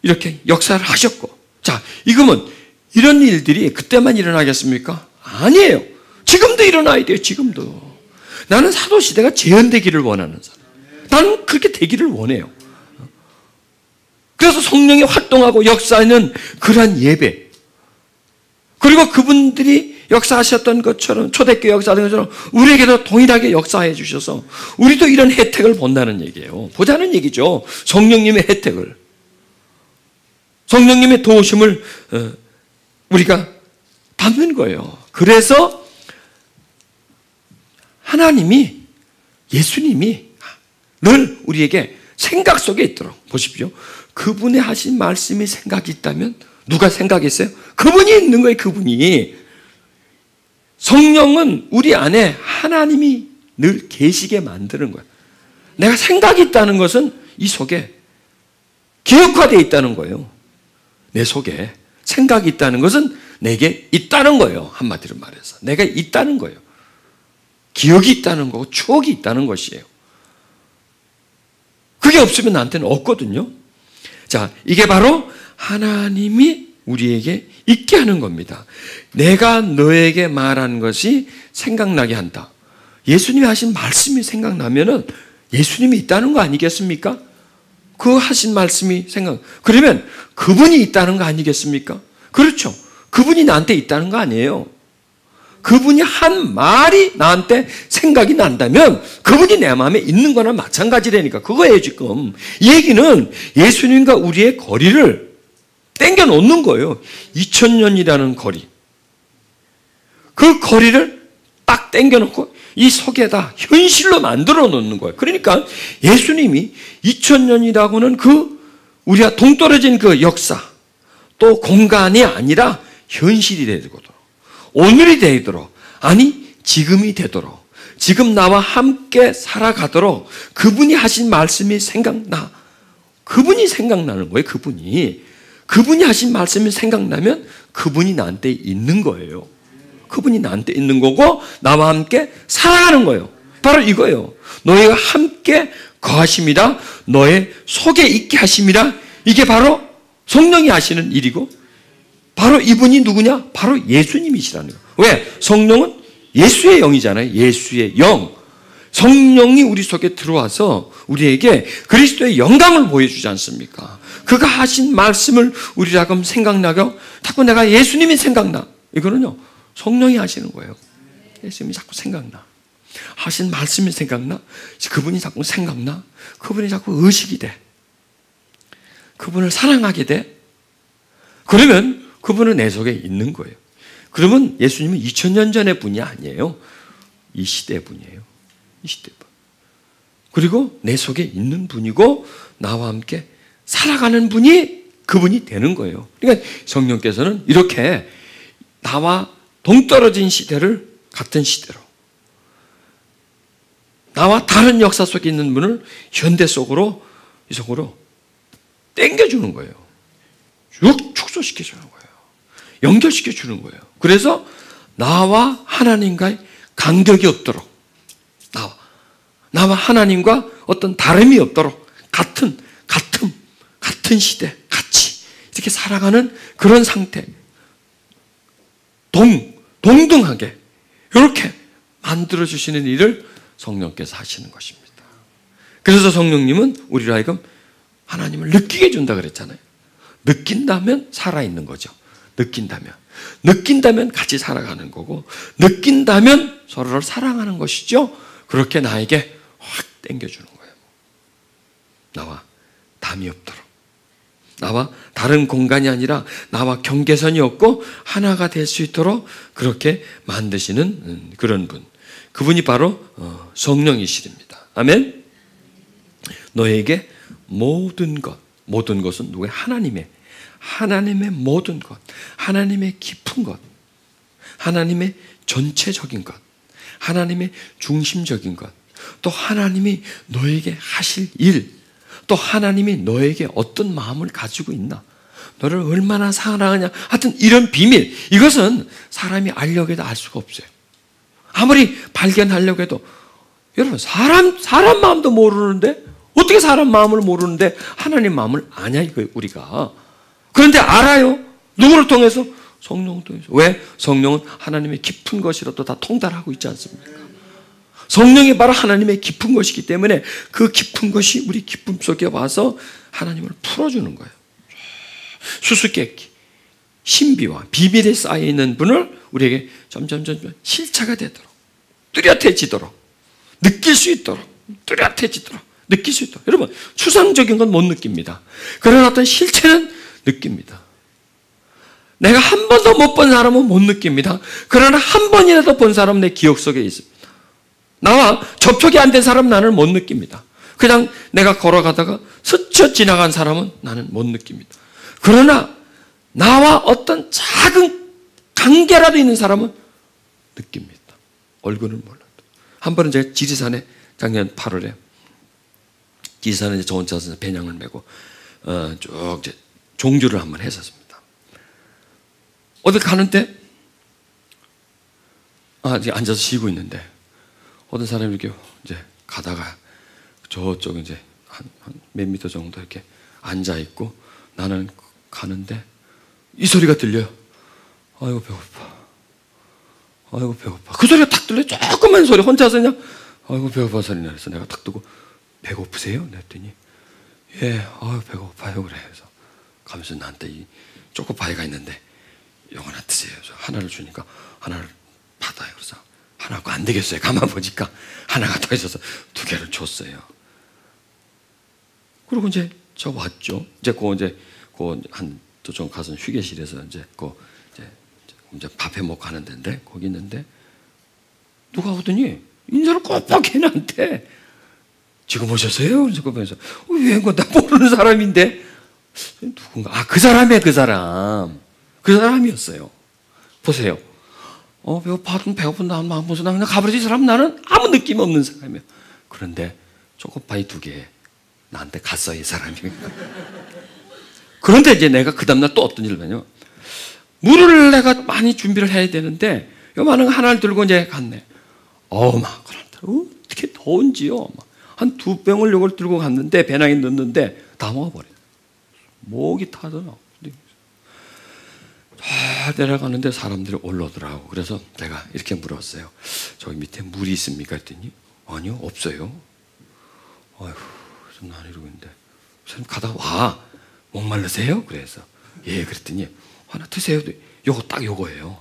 이렇게 역사를 하셨고. 자, 이거면 이런 일들이 그때만 일어나겠습니까? 아니에요. 지금도 일어나야 돼요. 지금도. 나는 사도시대가 재현되기를 원하는 사람. 나는 그렇게 되기를 원해요. 그래서 성령이 활동하고 역사하는 그러한 예배, 그리고 그분들이 역사하셨던 것처럼, 초대교회 역사하던 것처럼 우리에게도 동일하게 역사해 주셔서 우리도 이런 혜택을 본다는 얘기예요. 보자는 얘기죠. 성령님의 혜택을, 성령님의 도우심을 우리가 받는 거예요. 그래서 하나님이, 예수님이 늘 우리에게 생각 속에 있도록, 보십시오. 그분의 하신 말씀이 생각이 있다면 누가 생각했어요? 그분이 있는 거예요. 그분이. 성령은 우리 안에 하나님이 늘 계시게 만드는 거예요. 내가 생각이 있다는 것은 이 속에 기억화되어 있다는 거예요. 내 속에 생각이 있다는 것은 내게 있다는 거예요. 한마디로 말해서 내가 있다는 거예요. 기억이 있다는 거고 추억이 있다는 것이에요. 그게 없으면 나한테는 없거든요. 자, 이게 바로 하나님이 우리에게 있게 하는 겁니다. 내가 너에게 말한 것이 생각나게 한다. 예수님이 하신 말씀이 생각나면은 예수님이 있다는 거 아니겠습니까? 그 하신 말씀이 그러면 그분이 있다는 거 아니겠습니까? 그렇죠. 그분이 나한테 있다는 거 아니에요. 그분이 한 말이 나한테 생각이 난다면 그분이 내 마음에 있는 거나 마찬가지라니까. 그거예요, 지금. 이 얘기는 예수님과 우리의 거리를 땡겨 놓는 거예요. 2000년이라는 거리. 그 거리를 딱 땡겨 놓고 이 속에다 현실로 만들어 놓는 거예요. 그러니까 예수님이 2000년이라고는 그 우리가 동떨어진 그 역사, 또 공간이 아니라 현실이 되도록, 오늘이 되도록, 아니 지금이 되도록, 지금 나와 함께 살아가도록 그분이 하신 말씀이 생각나. 그분이 생각나는 거예요. 그분이 하신 말씀이 생각나면 그분이 나한테 있는 거예요. 그분이 나한테 있는 거고 나와 함께 살아가는 거예요. 바로 이거예요. 너희가 함께 거하심이라, 너의 속에 있게 하심이라. 이게 바로 성령이 하시는 일이고, 바로 이분이 누구냐? 바로 예수님이시라는 거예요. 왜? 성령은 예수의 영이잖아요. 예수의 영. 성령이 우리 속에 들어와서 우리에게 그리스도의 영광을 보여주지 않습니까? 그가 하신 말씀을 우리라고 생각나고, 자꾸 내가 예수님이 생각나. 이거는요, 성령이 하시는 거예요. 예수님이 자꾸 생각나. 하신 말씀이 생각나. 그분이 자꾸 생각나. 그분이 자꾸 의식이 돼. 그분을 사랑하게 돼. 그러면 그분은 내 속에 있는 거예요. 그러면 예수님은 2000년 전의 분이 아니에요. 이 시대 분이에요. 이 시대 분. 그리고 내 속에 있는 분이고 나와 함께 살아가는 분이 그분이 되는 거예요. 그러니까 성령께서는 이렇게 나와 동떨어진 시대를 같은 시대로, 나와 다른 역사 속에 있는 분을 현대 속으로, 이 속으로 땡겨주는 거예요. 쭉 축소시켜주는 거예요. 연결시켜주는 거예요. 그래서 나와 하나님과의 간격이 없도록, 나와 하나님과 어떤 다름이 없도록 같은 시대, 같이 이렇게 살아가는 그런 상태, 동등하게 이렇게 만들어주시는 일을 성령께서 하시는 것입니다. 그래서 성령님은 우리로 하여금 하나님을 느끼게 해준다 그랬잖아요. 느낀다면 살아있는 거죠. 느낀다면 같이 살아가는 거고, 느낀다면 서로를 사랑하는 것이죠. 그렇게 나에게 확 땡겨주는 거예요. 나와 담이 없도록, 나와 다른 공간이 아니라 나와 경계선이 없고 하나가 될 수 있도록 그렇게 만드시는 그런 분, 그분이 바로 성령이시랍니다. 아멘. 너에게 모든 것은 누구의? 하나님의 모든 것, 하나님의 깊은 것, 하나님의 전체적인 것, 하나님의 중심적인 것, 또 하나님이 너에게 하실 일, 또 하나님이 너에게 어떤 마음을 가지고 있나, 너를 얼마나 사랑하냐, 하여튼 이런 비밀, 이것은 사람이 알려고 해도 알 수가 없어요. 아무리 발견하려고 해도, 여러분 사람 마음도 모르는데 어떻게 사람 마음을 모르는데 하나님 마음을 아냐 이거예요 우리가. 그런데 알아요. 누구를 통해서? 성령을 통해서. 왜? 성령은 하나님의 깊은 것이라도 다 통달하고 있지 않습니까? 성령이 바로 하나님의 깊은 것이기 때문에 그 깊은 것이 우리 기쁨 속에 와서 하나님을 풀어주는 거예요. 수수께끼, 신비와 비밀에 쌓여있는 분을 우리에게 점점 실체가 되도록, 뚜렷해지도록, 느낄 수 있도록, 뚜렷해지도록, 느낄 수 있도록. 여러분, 추상적인 건 못 느낍니다. 그러나 어떤 실체는 느낍니다. 내가 한 번도 못 본 사람은 못 느낍니다. 그러나 한 번이라도 본 사람은 내 기억 속에 있습니다. 나와 접촉이 안 된 사람은 나는 못 느낍니다. 그냥 내가 걸어가다가 스쳐 지나간 사람은 나는 못 느낍니다. 그러나 나와 어떤 작은 관계라도 있는 사람은 느낍니다. 얼굴은 몰라도. 한 번은 제가 지리산에 작년 8월에 지리산에 저 혼자서 배낭을 메고 쭉 이제 종주를 한번 했었습니다. 어디 가는데 이제 앉아서 쉬고 있는데 어떤 사람이 이렇게 이제 가다가 저쪽 이제 한 몇 미터 정도 이렇게 앉아 있고 나는 가는데 이 소리가 들려요. 아이고 배고파. 아이고 배고파. 그 소리가 딱 들려요. 조그만 소리 혼자서 그냥 아이고 배고파 소리 나서 내가 딱 듣고 배고프세요? 그랬더니 예, 아유 배고파요 그래. 그래서 가면서 나한테 이 초코파이가 있는데 이거 하나 드세요. 하나를 주니까 하나를 받아요. 그래서 하나가 안 되겠어요. 가만 보니까 하나가 더 있어서 2개를 줬어요. 그리고 이제 저 왔죠. 이제 한 좀 가서 휴게실에서 이제 밥해 먹고 하는 데인데 거기 있는데 누가 오더니 인사를 꼭 해 나한테. 지금 오셨어요? 그래서 보면서 왜 나 모르는 사람인데 누군가 그 사람이었어요. 보세요. 배고픈 나는 마음 보서 그냥 가버리지. 사람 나는 아무 느낌 없는 사람이에요. 그런데 초코파이 2개 나한테 갔어요, 이 사람이. 그런데 이제 내가 그 다음날 또 어떤 일을 하냐면 물을 내가 많이 준비를 해야 되는데 요만한 하나를 들고 이제 갔네. 막 어떻게 더운지요. 한 2병을 요걸 들고 갔는데 배낭에 넣는데 다 먹어버려요. 목이 타더라고. 내려가는데 사람들이 올라오더라고. 그래서 내가 이렇게 물었어요. 저기 밑에 물이 있습니까? 그랬더니 아니요, 없어요. 아이고, 난 이러고 있는데 선생님 가다 와. 목말르세요? 그래서 예, 그랬더니 하나 드세요. 요거예요.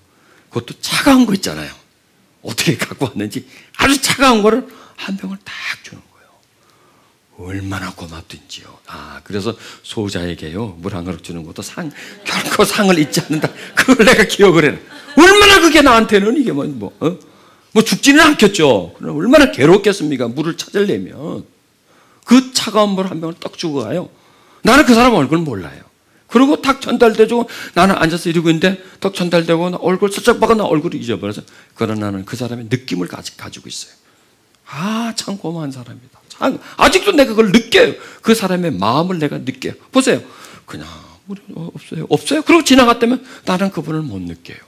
그것도 차가운 거 있잖아요. 어떻게 갖고 왔는지 아주 차가운 거를 한 병을 딱 주는 거예요. 얼마나 고맙든지요. 그래서 소자에게요 물 한 그릇 주는 것도 결코 상을 잊지 않는다. 그걸 내가 기억을 해. 얼마나 그게 나한테는 이게 뭐 죽지는 않겠죠. 그러나 얼마나 괴롭겠습니까? 물을 찾으려면 그 차가운 물 한 병을 떡 주고 가요. 나는 그 사람 얼굴 몰라요. 그리고 탁 전달돼주고 나는 앉아서 이러고 있는데 탁 전달되고 나 얼굴 슬쩍 봐가 나 얼굴을 잊어버려서. 그러나 나는 그 사람의 느낌을 가지고 있어요. 참 고마운 사람이다. 아직도 내가 그걸 느껴요. 그 사람의 마음을 내가 느껴요. 보세요. 그냥 없어요. 그리고 지나갔다면 나는 그분을 못 느껴요.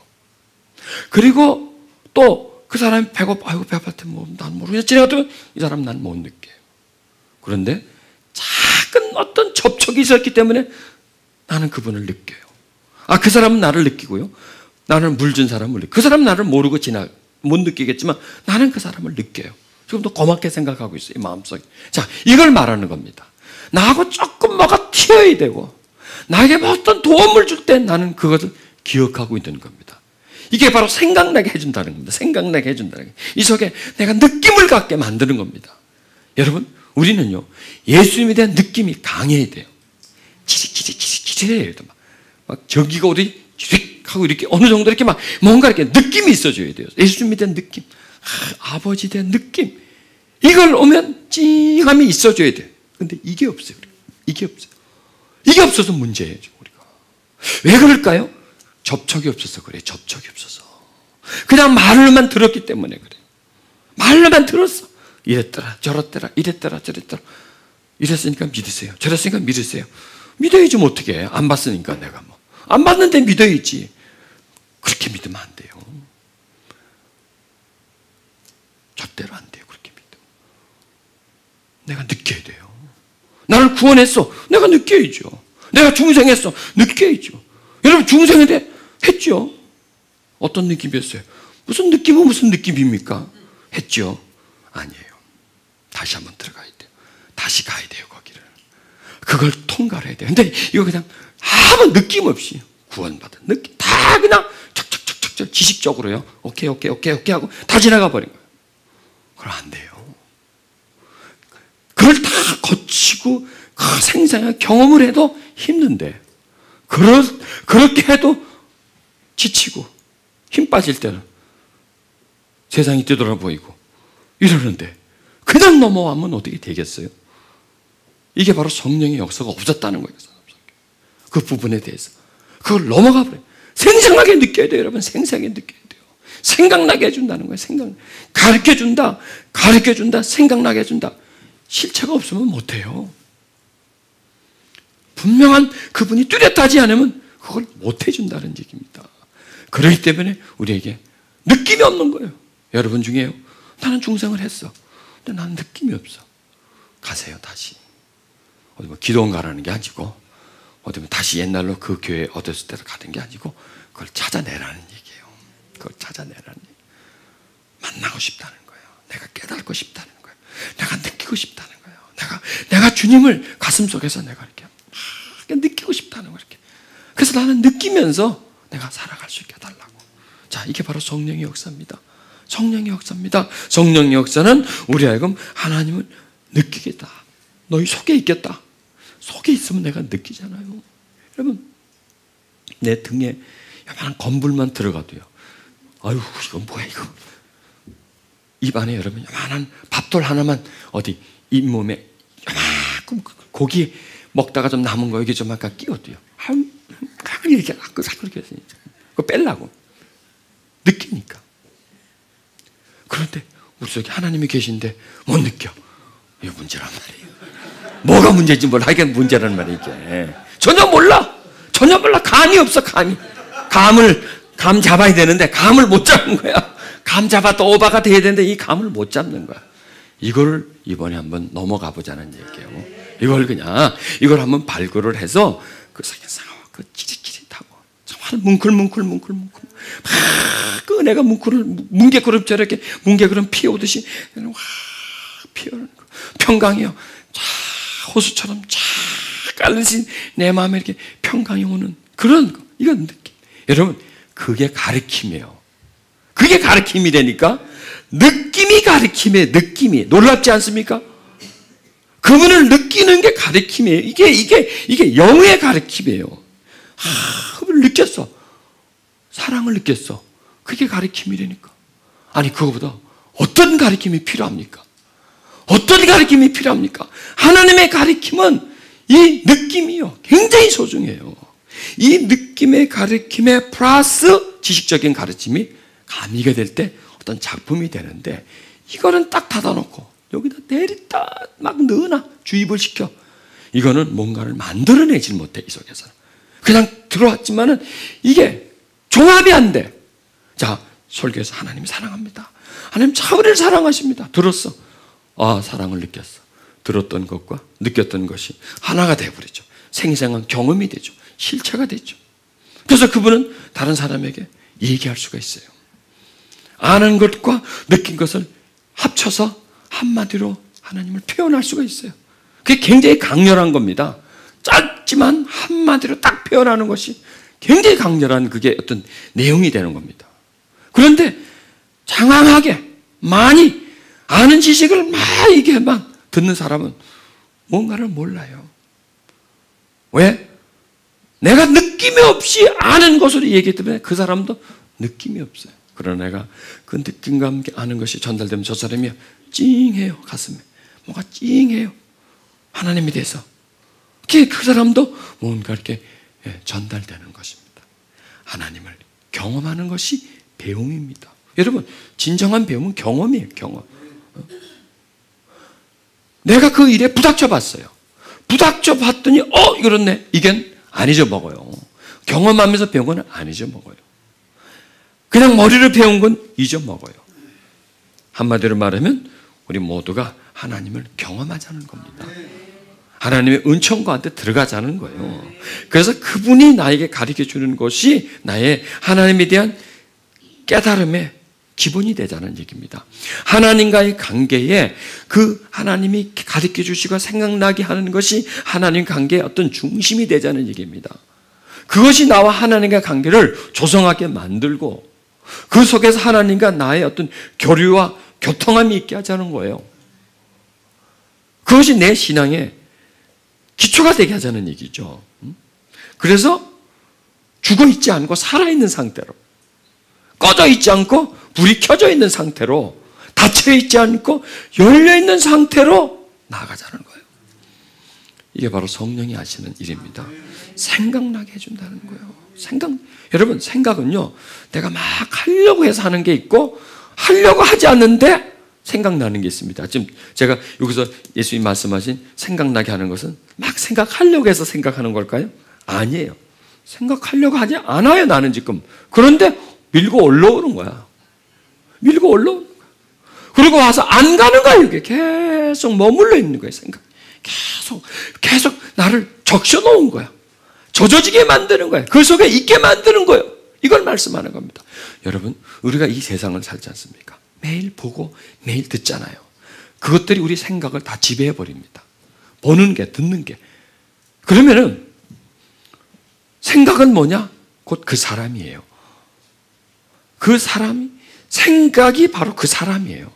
그리고 또 그 사람이 아이고 배고팠대 난 모르겠어. 지나갔다면 이 사람 난 못 느껴요. 그런데 작은 어떤 접촉이 있었기 때문에 나는 그분을 느껴요. 그 사람은 나를 느끼고요. 나는 물 준 사람을 느껴요. 그 사람은 나를 모르고 못 느끼겠지만 나는 그 사람을 느껴요. 지금도 고맙게 생각하고 있어요. 이 마음속에. 자, 이걸 말하는 겁니다. 나하고 조금 뭐가 튀어야 되고 나에게 어떤 도움을 줄 때 나는 그것을 기억하고 있는 겁니다. 이게 바로 생각나게 해준다는 겁니다. 생각나게 해준다는 거예요. 이 속에 내가 느낌을 갖게 만드는 겁니다. 여러분, 우리는요 예수님에 대한 느낌이 강해야 돼요. 치릭치릭해야 돼요. 막 저기가 어디 치릭하고 이렇게 어느 정도 이렇게 막 뭔가 이렇게 느낌이 있어줘야 돼요. 예수님에 대한 느낌, 아버지에 대한 느낌, 이걸 오면 찡함이 있어줘야 돼요. 근데 이게 없어요. 이게 없어서 문제예요, 우리가. 왜 그럴까요? 접촉이 없어서 그래요. 접촉이 없어서. 그냥 말로만 들었기 때문에 그래요. 말로만 들었어. 이랬더라 저랬더라 이랬더라 저랬더라. 이랬으니까 믿으세요. 저랬으니까 믿으세요. 믿어야지 뭐 어떻게 해. 안 봤으니까 내가 뭐. 안 봤는데 믿어야지. 그렇게 믿으면 안 돼요. 절대로 안 돼요. 그렇게 믿으면. 내가 느껴야 돼요. 나를 구원했어. 내가 느껴야죠. 내가 중생했어. 느껴야죠. 여러분 중생인데 했죠. 어떤 느낌이었어요? 무슨 느낌은 무슨 느낌입니까? 했죠. 아니에요. 다시 한번 들어가야 돼요. 다시 가야 돼요. 거기를. 그걸 통과를 해야 돼요. 근데 이거 그냥 아무 느낌 없이 구원받은 느낌 다 그냥 척척척척 지식적으로요. 오케이 하고 다 지나가 버린 거예요. 그럼 안 돼요. 그걸 다 거치고 생생한 경험을 해도 힘든데 그렇게 해도 지치고 힘 빠질 때는 세상이 뒤돌아 보이고 이러는데 그냥 넘어가면 어떻게 되겠어요? 이게 바로 성령의 역사가 없었다는 거예요. 그 부분에 대해서 그걸 넘어가 버려요. 생생하게 느껴야 돼요. 여러분 생생하게 느껴야 돼요. 생각나게 해준다는 거예요. 가르쳐준다 생각나게 해준다. 실체가 없으면 못해요. 분명한 그분이 뚜렷하지 않으면 그걸 못해준다는 얘기입니다. 그렇기 때문에 우리에게 느낌이 없는 거예요. 여러분 중에요. 나는 중생을 했어. 근데 나는 느낌이 없어. 가세요 다시. 어디 뭐 기도원 가라는 게 아니고 어디 뭐 다시 옛날로 그 교회 얻었을 때로 가는 게 아니고 그걸 찾아내라는 얘기예요. 그걸 찾아내라는 얘기. 만나고 싶다는 거예요. 내가 깨닫고 싶다는 거예요. 내가 느끼고 싶다는 거예요. 내가 주님을 가슴속에서 내가 이렇게 느끼고 싶다는 거예요. 이렇게. 그래서 나는 느끼면서 내가 살아갈 수 있게 해달라고. 자, 이게 바로 성령의 역사입니다. 성령의 역사입니다. 성령의 역사는 우리 하여금 하나님을 느끼겠다. 너희 속에 있겠다. 속에 있으면 내가 느끼잖아요. 여러분, 내 등에 요만한 건불만 들어가도요. 아유, 이건 뭐야, 이거. 입안에 여러분, 요만한 밥돌 하나만 어디 잇몸에 요만큼 고기 먹다가 좀 남은 거 이게 좀 아까 끼워도요. 이렇게 그렇게 해서 그거 빼려고. 느끼니까. 그런데 우리 속에 하나님이 계신데 못 느껴. 이거 문제란 말이에요. 뭐가 문제인지 몰라. 이게 문제란 말이에요. 이게. 전혀 몰라. 감이 없어. 감 잡아야 되는데 감을 못 잡는 거야. 감 잡아도 오바가 돼야 되는데 이 감을 못 잡는 거야. 이걸 이번에 한번 넘어가 보자는 얘기예요. 이걸 한번 발굴을 해서 그 찌릿찌릿하고 정말 뭉클 그 내가 뭉게구름 저렇게 뭉게구름 피어오듯이 확 피어오는 거. 평강이요. 호수처럼 쫙 깔리신 내 마음에 이렇게 평강이 오는 그런 거. 이건 느낌. 여러분, 그게 가르침이에요. 그게 가르침이라니까. 느낌이 가르침이에요. 느낌이. 놀랍지 않습니까? 그분을 느끼는 게 가르침이에요. 이게 영의 가르침이에요. 그분을 느꼈어. 사랑을 느꼈어. 그게 가르침이라니까. 아니, 그거보다 어떤 가르침이 필요합니까? 어떤 가르침이 필요합니까? 하나님의 가르침은 이 느낌이요. 굉장히 소중해요. 이 느낌의 가르침에 플러스 지식적인 가르침이 가미가 될 때 어떤 작품이 되는데 이거는 딱 닫아놓고 여기다 내리다 막 넣어놔. 주입을 시켜. 이거는 뭔가를 만들어내지 못해. 이 속에서는. 그냥 들어왔지만은 이게 종합이 안 돼. 자, 설교에서 하나님이 사랑합니다. 하나님 참 우리를 사랑하십니다. 들었어. 사랑을 느꼈어. 들었던 것과 느꼈던 것이 하나가 되어버리죠. 생생한 경험이 되죠. 실체가 되죠. 그래서 그분은 다른 사람에게 얘기할 수가 있어요. 아는 것과 느낀 것을 합쳐서 한마디로 하나님을 표현할 수가 있어요. 그게 굉장히 강렬한 겁니다. 짧지만 한마디로 딱 표현하는 것이 굉장히 강렬한 그게 어떤 내용이 되는 겁니다. 그런데 장황하게 많이 아는 지식을 막 듣는 사람은 뭔가를 몰라요. 왜? 내가 느낌이 없이 아는 것으로 얘기했기 때문에 그 사람도 느낌이 없어요. 그러나 내가 그 느낌과 함께 아는 것이 전달되면 저 사람이 찡해요. 가슴에. 뭐가 찡해요. 하나님에 대해서. 그 사람도 뭔가 이렇게 전달되는 것입니다. 하나님을 경험하는 것이 배움입니다. 여러분, 진정한 배움은 경험이에요. 경험. 내가 그 일에 부닥쳐 봤어요. 부닥쳐 봤더니 이렇네. 이건 안 잊어먹어요. 경험하면서 배운 건 안 잊어먹어요. 그냥 머리를 배운 건 잊어먹어요. 한마디로 말하면 우리 모두가 하나님을 경험하자는 겁니다. 하나님의 은총 가운데 들어가자는 거예요. 그래서 그분이 나에게 가르쳐 주는 것이 나의 하나님에 대한 깨달음의 기본이 되자는 얘기입니다. 하나님과의 관계에 그 하나님이 가르쳐 주시고 생각나게 하는 것이 하나님 관계의 어떤 중심이 되자는 얘기입니다. 그것이 나와 하나님과의 관계를 조성하게 만들고 그 속에서 하나님과 나의 어떤 교류와 교통함이 있게 하자는 거예요. 그것이 내 신앙의 기초가 되게 하자는 얘기죠. 그래서 죽어있지 않고 살아있는 상태로, 꺼져있지 않고 불이 켜져 있는 상태로, 닫혀있지 않고 열려있는 상태로 나아가자는 거예요. 이게 바로 성령이 하시는 일입니다. 생각나게 해준다는 거예요. 여러분, 생각은요, 내가 막 하려고 해서 하는 게 있고, 하려고 하지 않는데 생각나는 게 있습니다. 지금 제가 여기서 예수님 말씀하신 생각나게 하는 것은 막 생각하려고 해서 생각하는 걸까요? 아니에요. 생각하려고 하지 않아요, 나는 지금. 그런데 밀고 올라오는 거야. 밀고 올라오는 거야. 그리고 와서 안 가는 거야, 이게. 계속 머물러 있는 거예요, 생각. 계속 나를 적셔놓은 거야. 젖어지게 만드는 거예요. 그 속에 있게 만드는 거예요. 이걸 말씀하는 겁니다. 여러분, 우리가 이 세상을 살지 않습니까? 매일 보고 매일 듣잖아요. 그것들이 우리 생각을 다 지배해버립니다. 보는 게, 듣는 게. 그러면은 생각은 뭐냐? 곧 그 사람이에요. 그 사람이, 생각이 바로 그 사람이에요.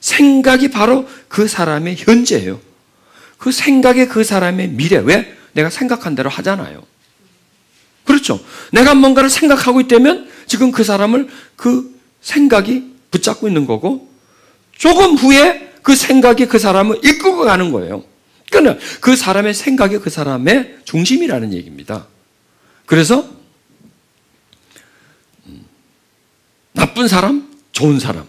생각이 바로 그 사람의 현재예요. 그 생각이 그 사람의 미래. 왜? 내가 생각한 대로 하잖아요. 그렇죠. 내가 뭔가를 생각하고 있다면 지금 그 사람을 그 생각이 붙잡고 있는 거고 조금 후에 그 생각이 그 사람을 이끌고 가는 거예요. 그러니까 그 사람의 생각이 그 사람의 중심이라는 얘기입니다. 그래서 나쁜 사람, 좋은 사람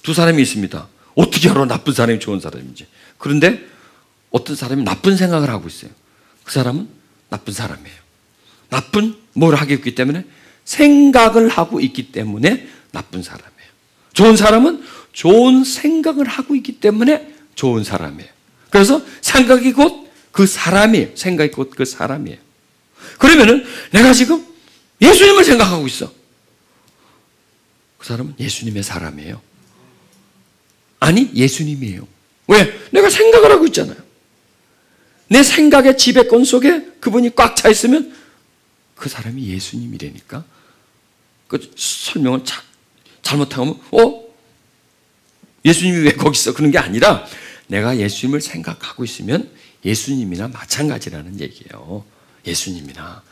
두 사람이 있습니다. 어떻게 알아 나쁜 사람이 좋은 사람인지. 그런데 어떤 사람이 나쁜 생각을 하고 있어요. 그 사람은 나쁜 사람이에요. 나쁜 뭘 하고 있기 때문에 생각을 하고 있기 때문에 나쁜 사람이에요. 좋은 사람은 좋은 생각을 하고 있기 때문에 좋은 사람이에요. 그래서 생각이 곧 그 사람이에요. 생각이 곧 그 사람이에요. 그러면은 내가 지금 예수님을 생각하고 있어. 그 사람은 예수님의 사람이에요. 아니, 예수님이에요. 왜? 내가 생각을 하고 있잖아요. 내 생각의 지배권 속에 그분이 꽉 차 있으면 그 사람이 예수님이라니까. 그 설명을 잘못하면 예수님이 왜 거기 있어? 그런 게 아니라 내가 예수님을 생각하고 있으면 예수님이나 마찬가지라는 얘기예요. 예수님이나.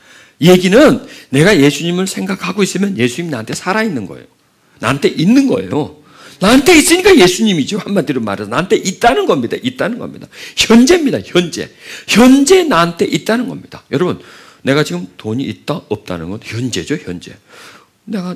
얘기는 내가 예수님을 생각하고 있으면 예수님이 나한테 살아있는 거예요. 나한테 있는 거예요. 나한테 있으니까 예수님이죠. 한마디로 말해서 나한테 있다는 겁니다. 있다는 겁니다. 현재입니다. 현재 나한테 있다는 겁니다. 여러분, 내가 지금 돈이 있다 없다는 건 현재죠. 현재. 내가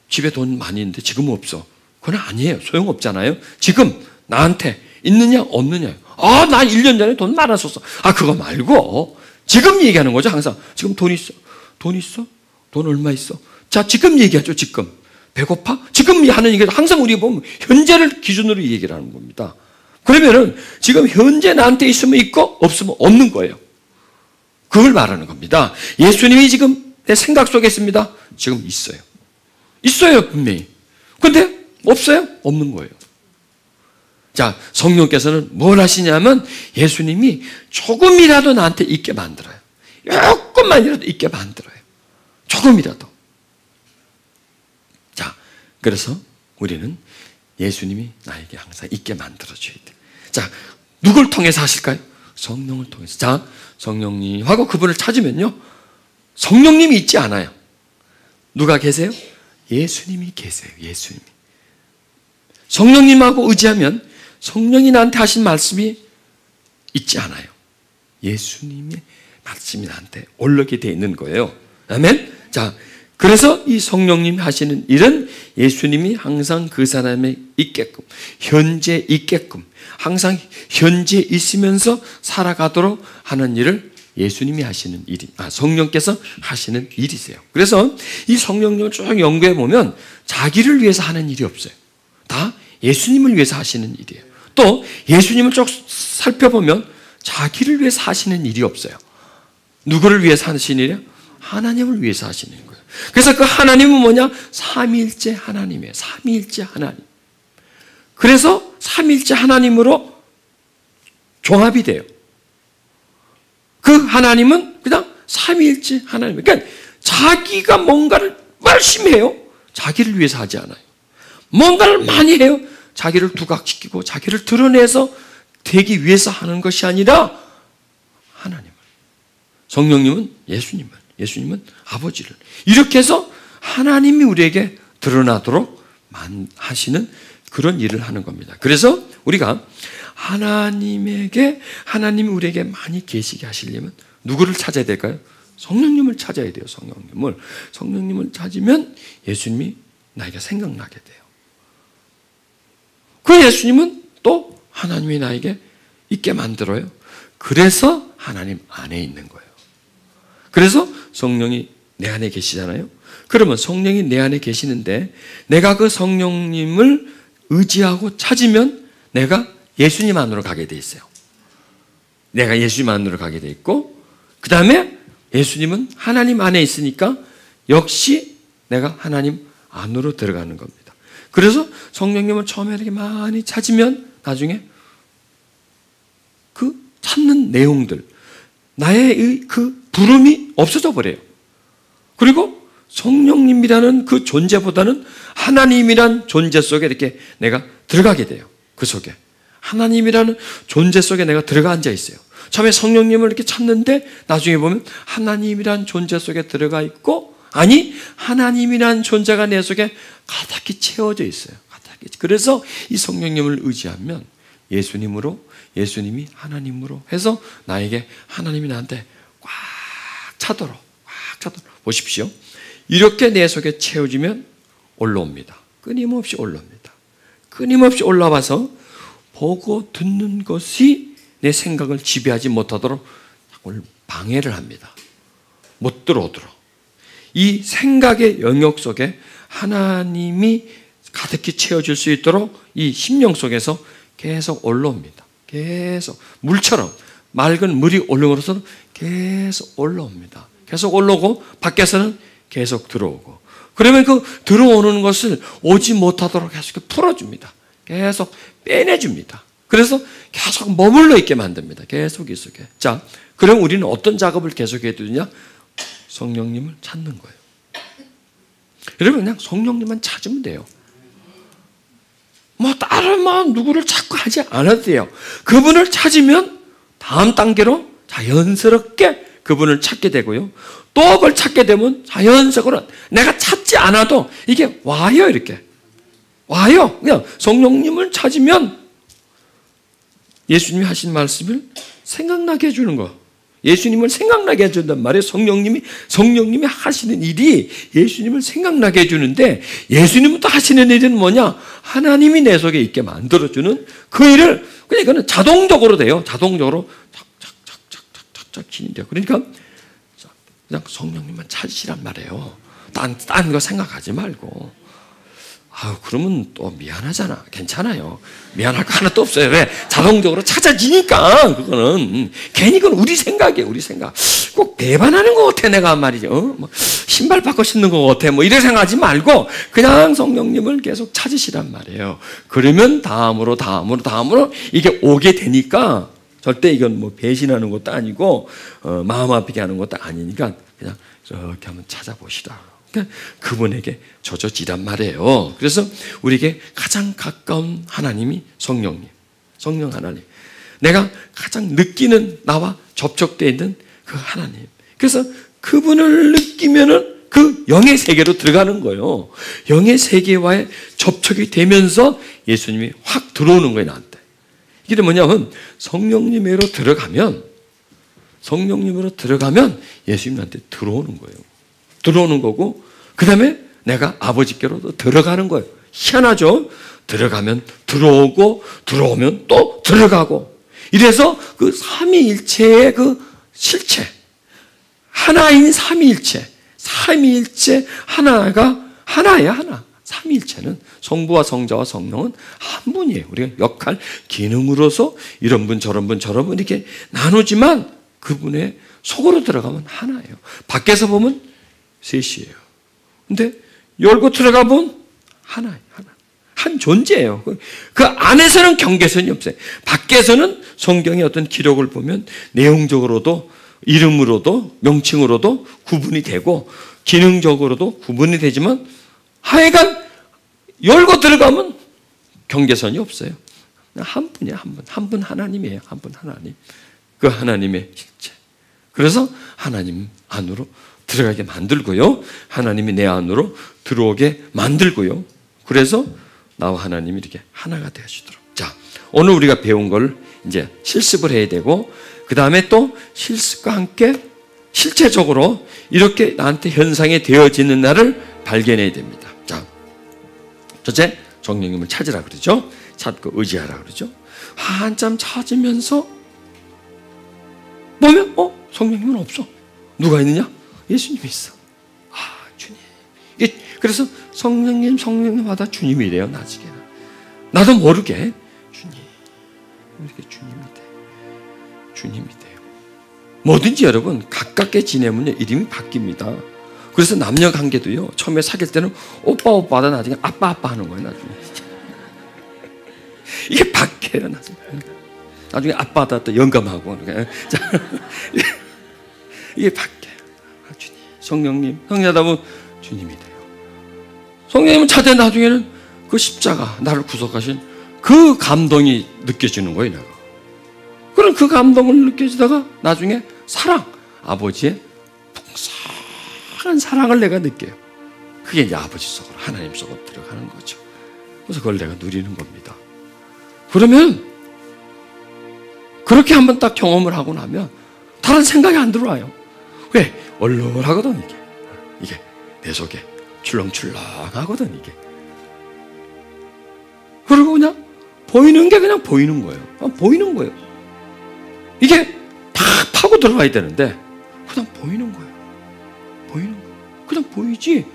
집에 돈 많이 있는데 지금은 없어. 그건 아니에요. 소용없잖아요. 지금 나한테 있느냐 없느냐. 나 1년 전에 돈 많았었어. 그거 말고 지금 얘기하는 거죠. 항상 지금 돈 있어. 돈 있어? 돈 얼마 있어? 자, 지금 얘기하죠. 지금. 배고파? 지금 하는 얘기 항상 우리 보면 현재를 기준으로 얘기를 하는 겁니다. 그러면은 지금 현재 나한테 있으면 있고 없으면 없는 거예요. 그걸 말하는 겁니다. 예수님이 지금 내 생각 속에 있습니다. 지금 있어요. 있어요, 분명히. 근데 없어요? 없는 거예요. 자, 성령께서는 뭘 하시냐면 예수님이 조금이라도 나한테 있게 만들어요. 조금만이라도 있게 만들어요. 조금이라도. 자, 그래서 우리는 예수님이 나에게 항상 있게 만들어줘야 돼. 자, 누굴 통해서 하실까요? 성령을 통해서. 자, 성령님하고 그분을 찾으면요. 성령님이 있지 않아요. 누가 계세요? 예수님이 계세요. 예수님이. 성령님하고 의지하면 성령이 나한테 하신 말씀이 있지 않아요. 예수님의 말씀이 나한테 올라오게 되어 있는 거예요. 아멘? 자, 그래서 이 성령님 하시는 일은 예수님이 항상 그 사람에 있게끔, 현재 있게끔, 항상 현재 있으면서 살아가도록 하는 일을 예수님이 하시는 일이, 성령께서 하시는 일이세요. 그래서 이 성령님을 쭉 연구해 보면 자기를 위해서 하는 일이 없어요. 다 예수님을 위해서 하시는 일이에요. 또 예수님을 쭉 살펴보면 자기를 위해서 하시는 일이 없어요. 누구를 위해서 하시는 일이에요? 하나님을 위해서 하시는 거예요. 그래서 그 하나님은 뭐냐? 삼위일체 하나님이에요. 삼위일체 하나님. 그래서 삼위일체 하나님으로 종합이 돼요. 그 하나님은 그냥 삼위일체 하나님. 그러니까 자기가 뭔가를 열심히 해요. 자기를 위해서 하지 않아요. 뭔가를 많이 해요. 자기를 두각시키고 자기를 드러내서 되기 위해서 하는 것이 아니라 하나님을. 성령님은 예수님은 아버지를. 이렇게 해서 하나님이 우리에게 드러나도록 하시는 그런 일을 하는 겁니다. 그래서 우리가 하나님이 우리에게 많이 계시게 하시려면 누구를 찾아야 될까요? 성령님을 찾아야 돼요. 성령님을 찾으면 예수님이 나에게 생각나게 돼요. 그 예수님은 또 하나님이 나에게 있게 만들어요. 그래서 하나님 안에 있는 거예요. 그래서 성령이 내 안에 계시잖아요. 그러면 성령이 내 안에 계시는데 내가 그 성령님을 의지하고 찾으면 내가 예수님 안으로 가게 돼 있어요. 내가 예수님 안으로 가게 돼 있고, 그 다음에 예수님은 하나님 안에 있으니까 역시 내가 하나님 안으로 들어가는 겁니다. 그래서 성령님을 처음에 이렇게 많이 찾으면 나중에 그 찾는 내용들, 나의 그 부름이 없어져 버려요. 그리고 성령님이라는 그 존재보다는 하나님이란 존재 속에 이렇게 내가 들어가게 돼요. 그 속에. 하나님이라는 존재 속에 내가 들어가 앉아 있어요. 처음에 성령님을 이렇게 찾는데 나중에 보면 하나님이란 존재 속에 들어가 있고, 아니, 하나님이란 존재가 내 속에 가득히 채워져 있어요. 가득히. 그래서 이 성령님을 의지하면 예수님이 하나님으로 해서 나에게 하나님이 나한테 꽉 차도록. 보십시오. 이렇게 내 속에 채워지면 올라옵니다. 끊임없이 올라옵니다. 끊임없이 올라와서 보고 듣는 것이 내 생각을 지배하지 못하도록 자꾸 방해를 합니다. 못 들어오도록. 이 생각의 영역 속에 하나님이 가득히 채워질 수 있도록 이 심령 속에서 계속 올라옵니다. 계속 물처럼 맑은 물이 올라오면서 계속 올라옵니다. 계속 올라오고 밖에서는 계속 들어오고, 그러면 그 들어오는 것을 오지 못하도록 계속 풀어줍니다. 계속 빼내줍니다. 그래서 계속 머물러 있게 만듭니다. 계속 있게. 자, 그럼 우리는 어떤 작업을 계속해야 되느냐? 성령님을 찾는 거예요. 여러분, 그냥 성령님만 찾으면 돼요. 다른 누구를 찾고 하지 않아도 돼요. 그분을 찾으면 다음 단계로 자연스럽게 그분을 찾게 되고요. 또 그걸 찾게 되면 자연적으로 내가 찾지 않아도 이게 와요. 이렇게 와요. 그냥 성령님을 찾으면 예수님이 하신 말씀을 생각나게 해주는 거. 예수님을 생각나게 해준단 말이에요. 성령님이 하시는 일이 예수님을 생각나게 해주는데, 예수님은 또 하시는 일은 뭐냐? 하나님이 내 속에 있게 만들어주는 그 일을, 그냥 이거는 자동적으로 돼요. 자동적으로 착착착착착착 진행돼요. 그러니까 그냥 성령님만 찾으시란 말이에요. 딴 거 생각하지 말고. 그러면 또 미안하잖아. 괜찮아요. 미안할 거 하나도 없어요. 왜? 자동적으로 찾아지니까. 그거는 괜히 그건 우리 생각이에요. 우리 생각. 꼭 배반하는 거 같아 내가 말이죠. 신발 바꿔 신는 거 같아. 이래 생각하지 말고 그냥 성령님을 계속 찾으시란 말이에요. 그러면 다음으로 이게 오게 되니까, 절대 이건 배신하는 것도 아니고 마음 아프게 하는 것도 아니니까 그냥 이렇게 한번 찾아보시라. 그분에게 젖어지란 말이에요. 그래서 우리에게 가장 가까운 하나님이 성령 하나님. 내가 가장 느끼는, 나와 접촉되어 있는 그 하나님. 그래서 그분을 느끼면은 그 영의 세계로 들어가는 거예요. 영의 세계와의 접촉이 되면서 예수님이 확 들어오는 거예요, 나한테. 이게 뭐냐면 성령님으로 들어가면 예수님 나한테 들어오는 거예요. 들어오는 거고, 그 다음에 내가 아버지께로도 들어가는 거예요. 희한하죠? 들어가면 들어오고 들어오면 또 들어가고, 이래서 그 삼위일체의 그 실체, 하나인 삼위일체, 삼위일체 하나가 하나야, 하나. 삼위일체는 성부와 성자와 성령은 한 분이에요. 우리가 역할, 기능으로서 이런 분 저런 분 저런 분 이렇게 나누지만 그분의 속으로 들어가면 하나예요. 밖에서 보면 셋이에요. 근데 열고 들어가 보면 하나예요. 하나. 한 존재예요. 그 안에서는 경계선이 없어요. 밖에서는 성경의 어떤 기록을 보면 내용적으로도 이름으로도 명칭으로도 구분이 되고 기능적으로도 구분이 되지만 하여간 열고 들어가면 경계선이 없어요. 한 분이에요. 한 분. 한 분 하나님이에요. 한 분 하나님. 그 하나님의 실체. 그래서 하나님 안으로 들어가게 만들고요. 하나님이 내 안으로 들어오게 만들고요. 그래서 나와 하나님이 이렇게 하나가 되어주도록. 자, 오늘 우리가 배운 걸 이제 실습을 해야 되고, 그 다음에 또 실습과 함께 실체적으로 이렇게 나한테 현상이 되어지는 날을 발견해야 됩니다. 자, 첫째, 성령님을 찾으라 그러죠. 찾고 의지하라 그러죠. 한참 찾으면서 보면 성령님은 없어. 누가 있느냐? 예수님이 있어. 아, 주님. 그래서 성령님마다 주님이 돼요. 나중에는 나도 모르게 주님, 이렇게 주님이 돼. 주님이 돼요. 뭐든지 여러분 가깝게 지내면요 이름이 바뀝니다. 그래서 남녀 관계도요, 처음에 사귈 때는 오빠 오빠다 나중에 아빠 아빠 하는 거예요. 나중에 이게 바뀌어요. 나중에 아빠다 또 영감하고. 자, 이게 바뀌어요. 주님, 성령님, 성령하다 보면 주님이 돼요. 성령님은 찾아 나중에는 그 십자가, 나를 구속하신 그 감동이 느껴지는 거예요. 내가. 그럼 그 감동을 느껴지다가 나중에 사랑, 아버지의 풍성한 사랑을 내가 느껴요. 그게 이제 아버지 속으로, 하나님 속으로 들어가는 거죠. 그래서 그걸 내가 누리는 겁니다. 그러면 그렇게 한번 딱 경험을 하고 나면 다른 생각이 안 들어와요. 왜? 얼얼하거든 이게 내 속에 출렁출렁하거든 이게. 그리고 그냥 보이는 게 그냥 보이는 거예요. 그냥 보이는 거예요. 이게 다 파고 들어가야 되는데 그냥 보이는 거예요. 보이는 거예요. 그냥 보이지.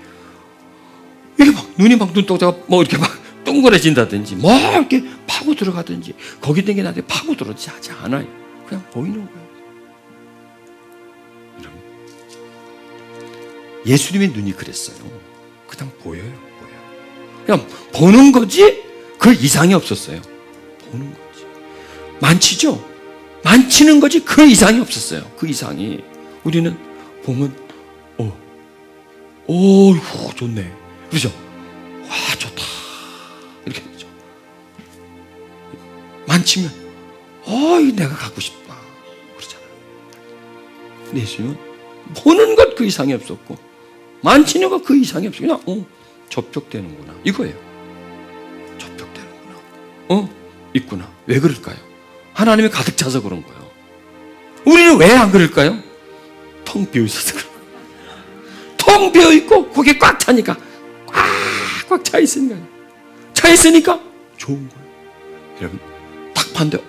이게 막 눈이 막 눈동자가 뭐 이렇게 막 동그래진다든지 뭐 이렇게 파고 들어가든지 거기 된 게 나한테 파고 들어오지 하지 않아요. 그냥 보이는 거예요. 여러분, 예수님의 눈이 그랬어요. 그냥 보여요. 그냥 보는 거지 그 이상이 없었어요. 보는 거지. 만치죠? 만치는 거지 그 이상이 없었어요. 그 이상이. 우리는 보면 좋네. 그렇죠? 와, 좋다. 이렇게 되죠. 만치면 내가 갖고 싶다. 그러잖아요. 근데 예수님은 보는 것 그 이상이 없었고 만치는 것 그 이상이 없어. 그냥 접촉되는구나. 이거예요. 접촉되는구나. 있구나. 왜 그럴까요? 하나님이 가득 차서 그런 거예요. 우리는 왜 안 그럴까요? 텅 비어 있어서 그래요. 텅 비어 있고 거기에 꽉 차니까, 꽉 차 있으니까, 좋은 거예요. 여러분, 딱 봤는데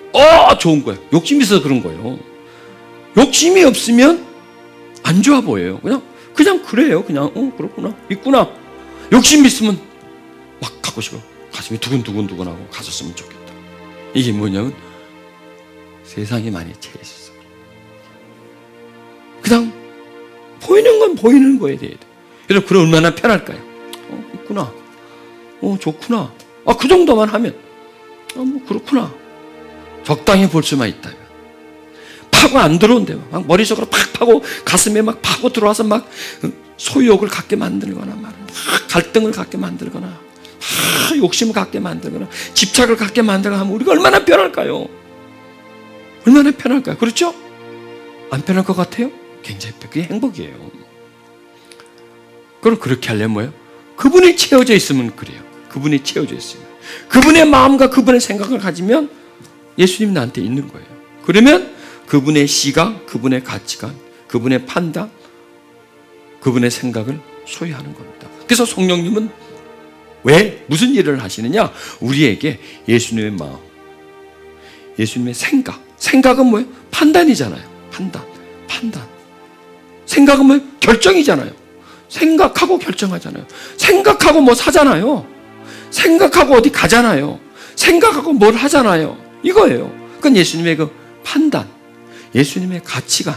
좋은 거예요. 욕심이 있어서 그런 거예요. 욕심이 없으면 안 좋아 보여요. 그냥 그래요. 그냥 그렇구나, 있구나. 욕심이 있으면 막 가고 싶어. 가슴이 두근두근두근하고 가졌으면 좋겠다. 이게 뭐냐면 세상에 많이 채 있어서 그냥 보이는 건 보이는 거에 대해. 여러분, 그럼 얼마나 편할까요? 있구나. 좋구나. 그 정도만 하면 뭐 그렇구나. 적당히 볼 수만 있다면. 파고 안 들어온대요. 막 머릿속으로 팍 파고 가슴에 막 파고 들어와서 막 소유욕을 갖게 만들거나 막 갈등을 갖게 만들거나 욕심을 갖게 만들거나 집착을 갖게 만들거나 하면 우리가 얼마나 편할까요? 얼마나 편할까요? 그렇죠? 안 편할 것 같아요? 굉장히 그게 행복이에요. 그럼 그렇게 하려면 뭐예요? 그분이 채워져 있으면 그래요. 그분이 채워져 있으면, 그분의 마음과 그분의 생각을 가지면 예수님 나한테 있는 거예요. 그러면 그분의 시각, 그분의 가치관, 그분의 판단, 그분의 생각을 소유하는 겁니다. 그래서 성령님은 왜 무슨 일을 하시느냐? 우리에게 예수님의 마음, 예수님의 생각은 뭐예요? 판단이잖아요. 판단. 생각은 뭐예요? 결정이잖아요. 생각하고 결정하잖아요. 생각하고 뭐 사잖아요. 생각하고 어디 가잖아요. 생각하고 뭘 하잖아요. 이거예요. 그건 예수님의 그 판단, 예수님의 가치관,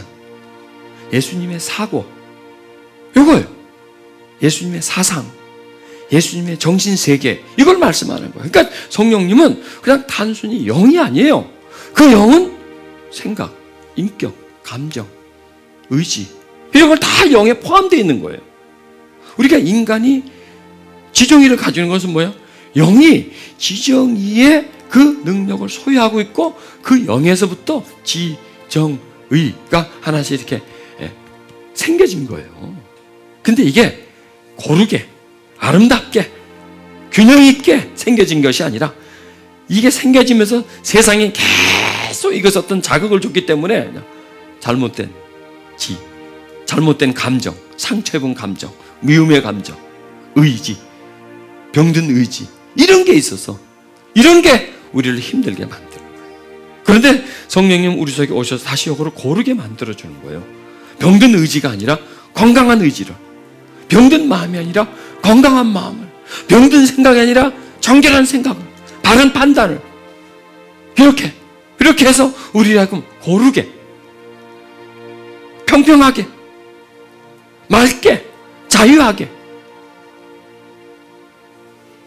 예수님의 사고, 이거예요. 예수님의 사상, 예수님의 정신세계, 이걸 말씀하는 거예요. 그러니까 성령님은 그냥 단순히 영이 아니에요. 그 영은 생각, 인격, 감정, 의지, 이런 걸 다 영에 포함되어 있는 거예요. 우리가 인간이 지정의를 가지는 것은 뭐예요? 영이 지정의의 그 능력을 소유하고 있고 그 영에서부터 지정의가 하나씩 이렇게 생겨진 거예요. 근데 이게 고르게, 아름답게, 균형 있게 생겨진 것이 아니라 이게 생겨지면서 세상에 계속 이것 어떤 자극을 줬기 때문에 잘못된 잘못된 감정, 상처 입은 감정, 미움의 감정, 의지, 병든 의지, 이런 게 있어서 이런 게 우리를 힘들게 만드는 거예요. 그런데 성령님 우리 속에 오셔서 다시 이거를 고르게 만들어주는 거예요. 병든 의지가 아니라 건강한 의지를, 병든 마음이 아니라 건강한 마음을, 병든 생각이 아니라 정결한 생각을, 바른 판단을, 이렇게 해서 우리라고 고르게, 평평하게, 맑게, 자유하게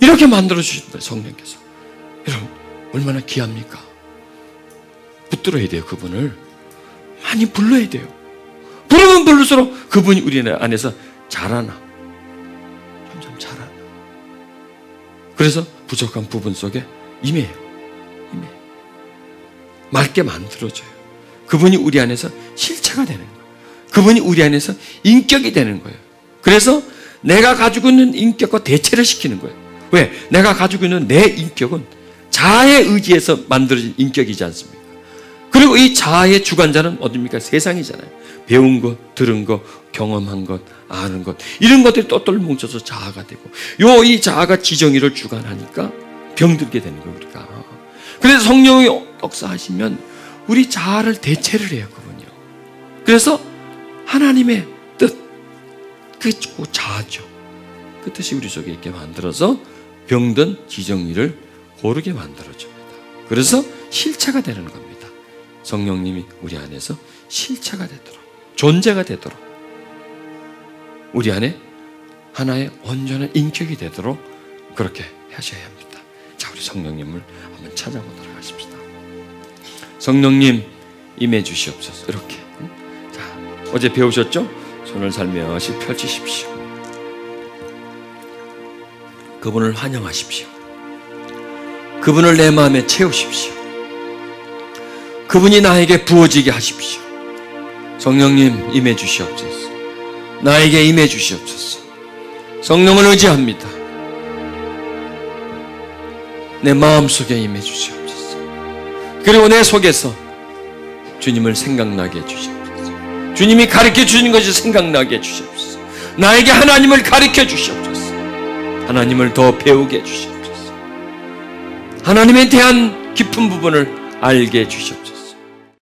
이렇게 만들어주신 거예요. 성령께서. 여러분 얼마나 귀합니까? 붙들어야 돼요. 그분을 많이 불러야 돼요. 부르면 부를수록 그분이 우리 안에서 자라나, 점점 자라나. 그래서 부족한 부분 속에 임해요. 맑게 만들어줘요. 그분이 우리 안에서 실체가 되는 거예요. 그분이 우리 안에서 인격이 되는 거예요. 그래서 내가 가지고 있는 인격과 대체를 시키는 거예요. 왜? 내가 가지고 있는 내 인격은 자아의 의지에서 만들어진 인격이지 않습니까? 그리고 이 자아의 주관자는 어딥니까? 세상이잖아요. 배운 것, 들은 것, 경험한 것, 아는 것, 이런 것들이 똘똘 뭉쳐서 자아가 되고, 이 자아가 지정의를 주관하니까 병들게 되는 거예요, 우리가. 그래서 성령이 역사하시면 우리 자아를 대체를 해요, 그분이요. 그래서 하나님의 뜻, 그 자아죠. 그 뜻이 우리 속에 있게 만들어서 병든 지정의를 고르게 만들어줍니다. 그래서 실체가 되는 겁니다. 성령님이 우리 안에서 실체가 되도록, 존재가 되도록, 우리 안에 하나의 온전한 인격이 되도록 그렇게 하셔야 합니다. 자, 우리 성령님을 한번 찾아보도록 하십시다. 성령님 임해 주시옵소서. 이렇게. 자, 어제 배우셨죠? 손을 살며시 펼치십시오. 그분을 환영하십시오. 그분을 내 마음에 채우십시오. 그분이 나에게 부어지게 하십시오. 성령님 임해 주시옵소서. 나에게 임해 주시옵소서. 성령을 의지합니다. 내 마음속에 임해 주시옵소서. 그리고 내 속에서 주님을 생각나게 해주시옵소서. 주님이 가르쳐 주신 것이 생각나게 해주시옵소서. 나에게 하나님을 가르쳐 주시옵소서. 하나님을 더 배우게 해주시옵소서. 하나님에 대한 깊은 부분을 알게 해주시옵소서.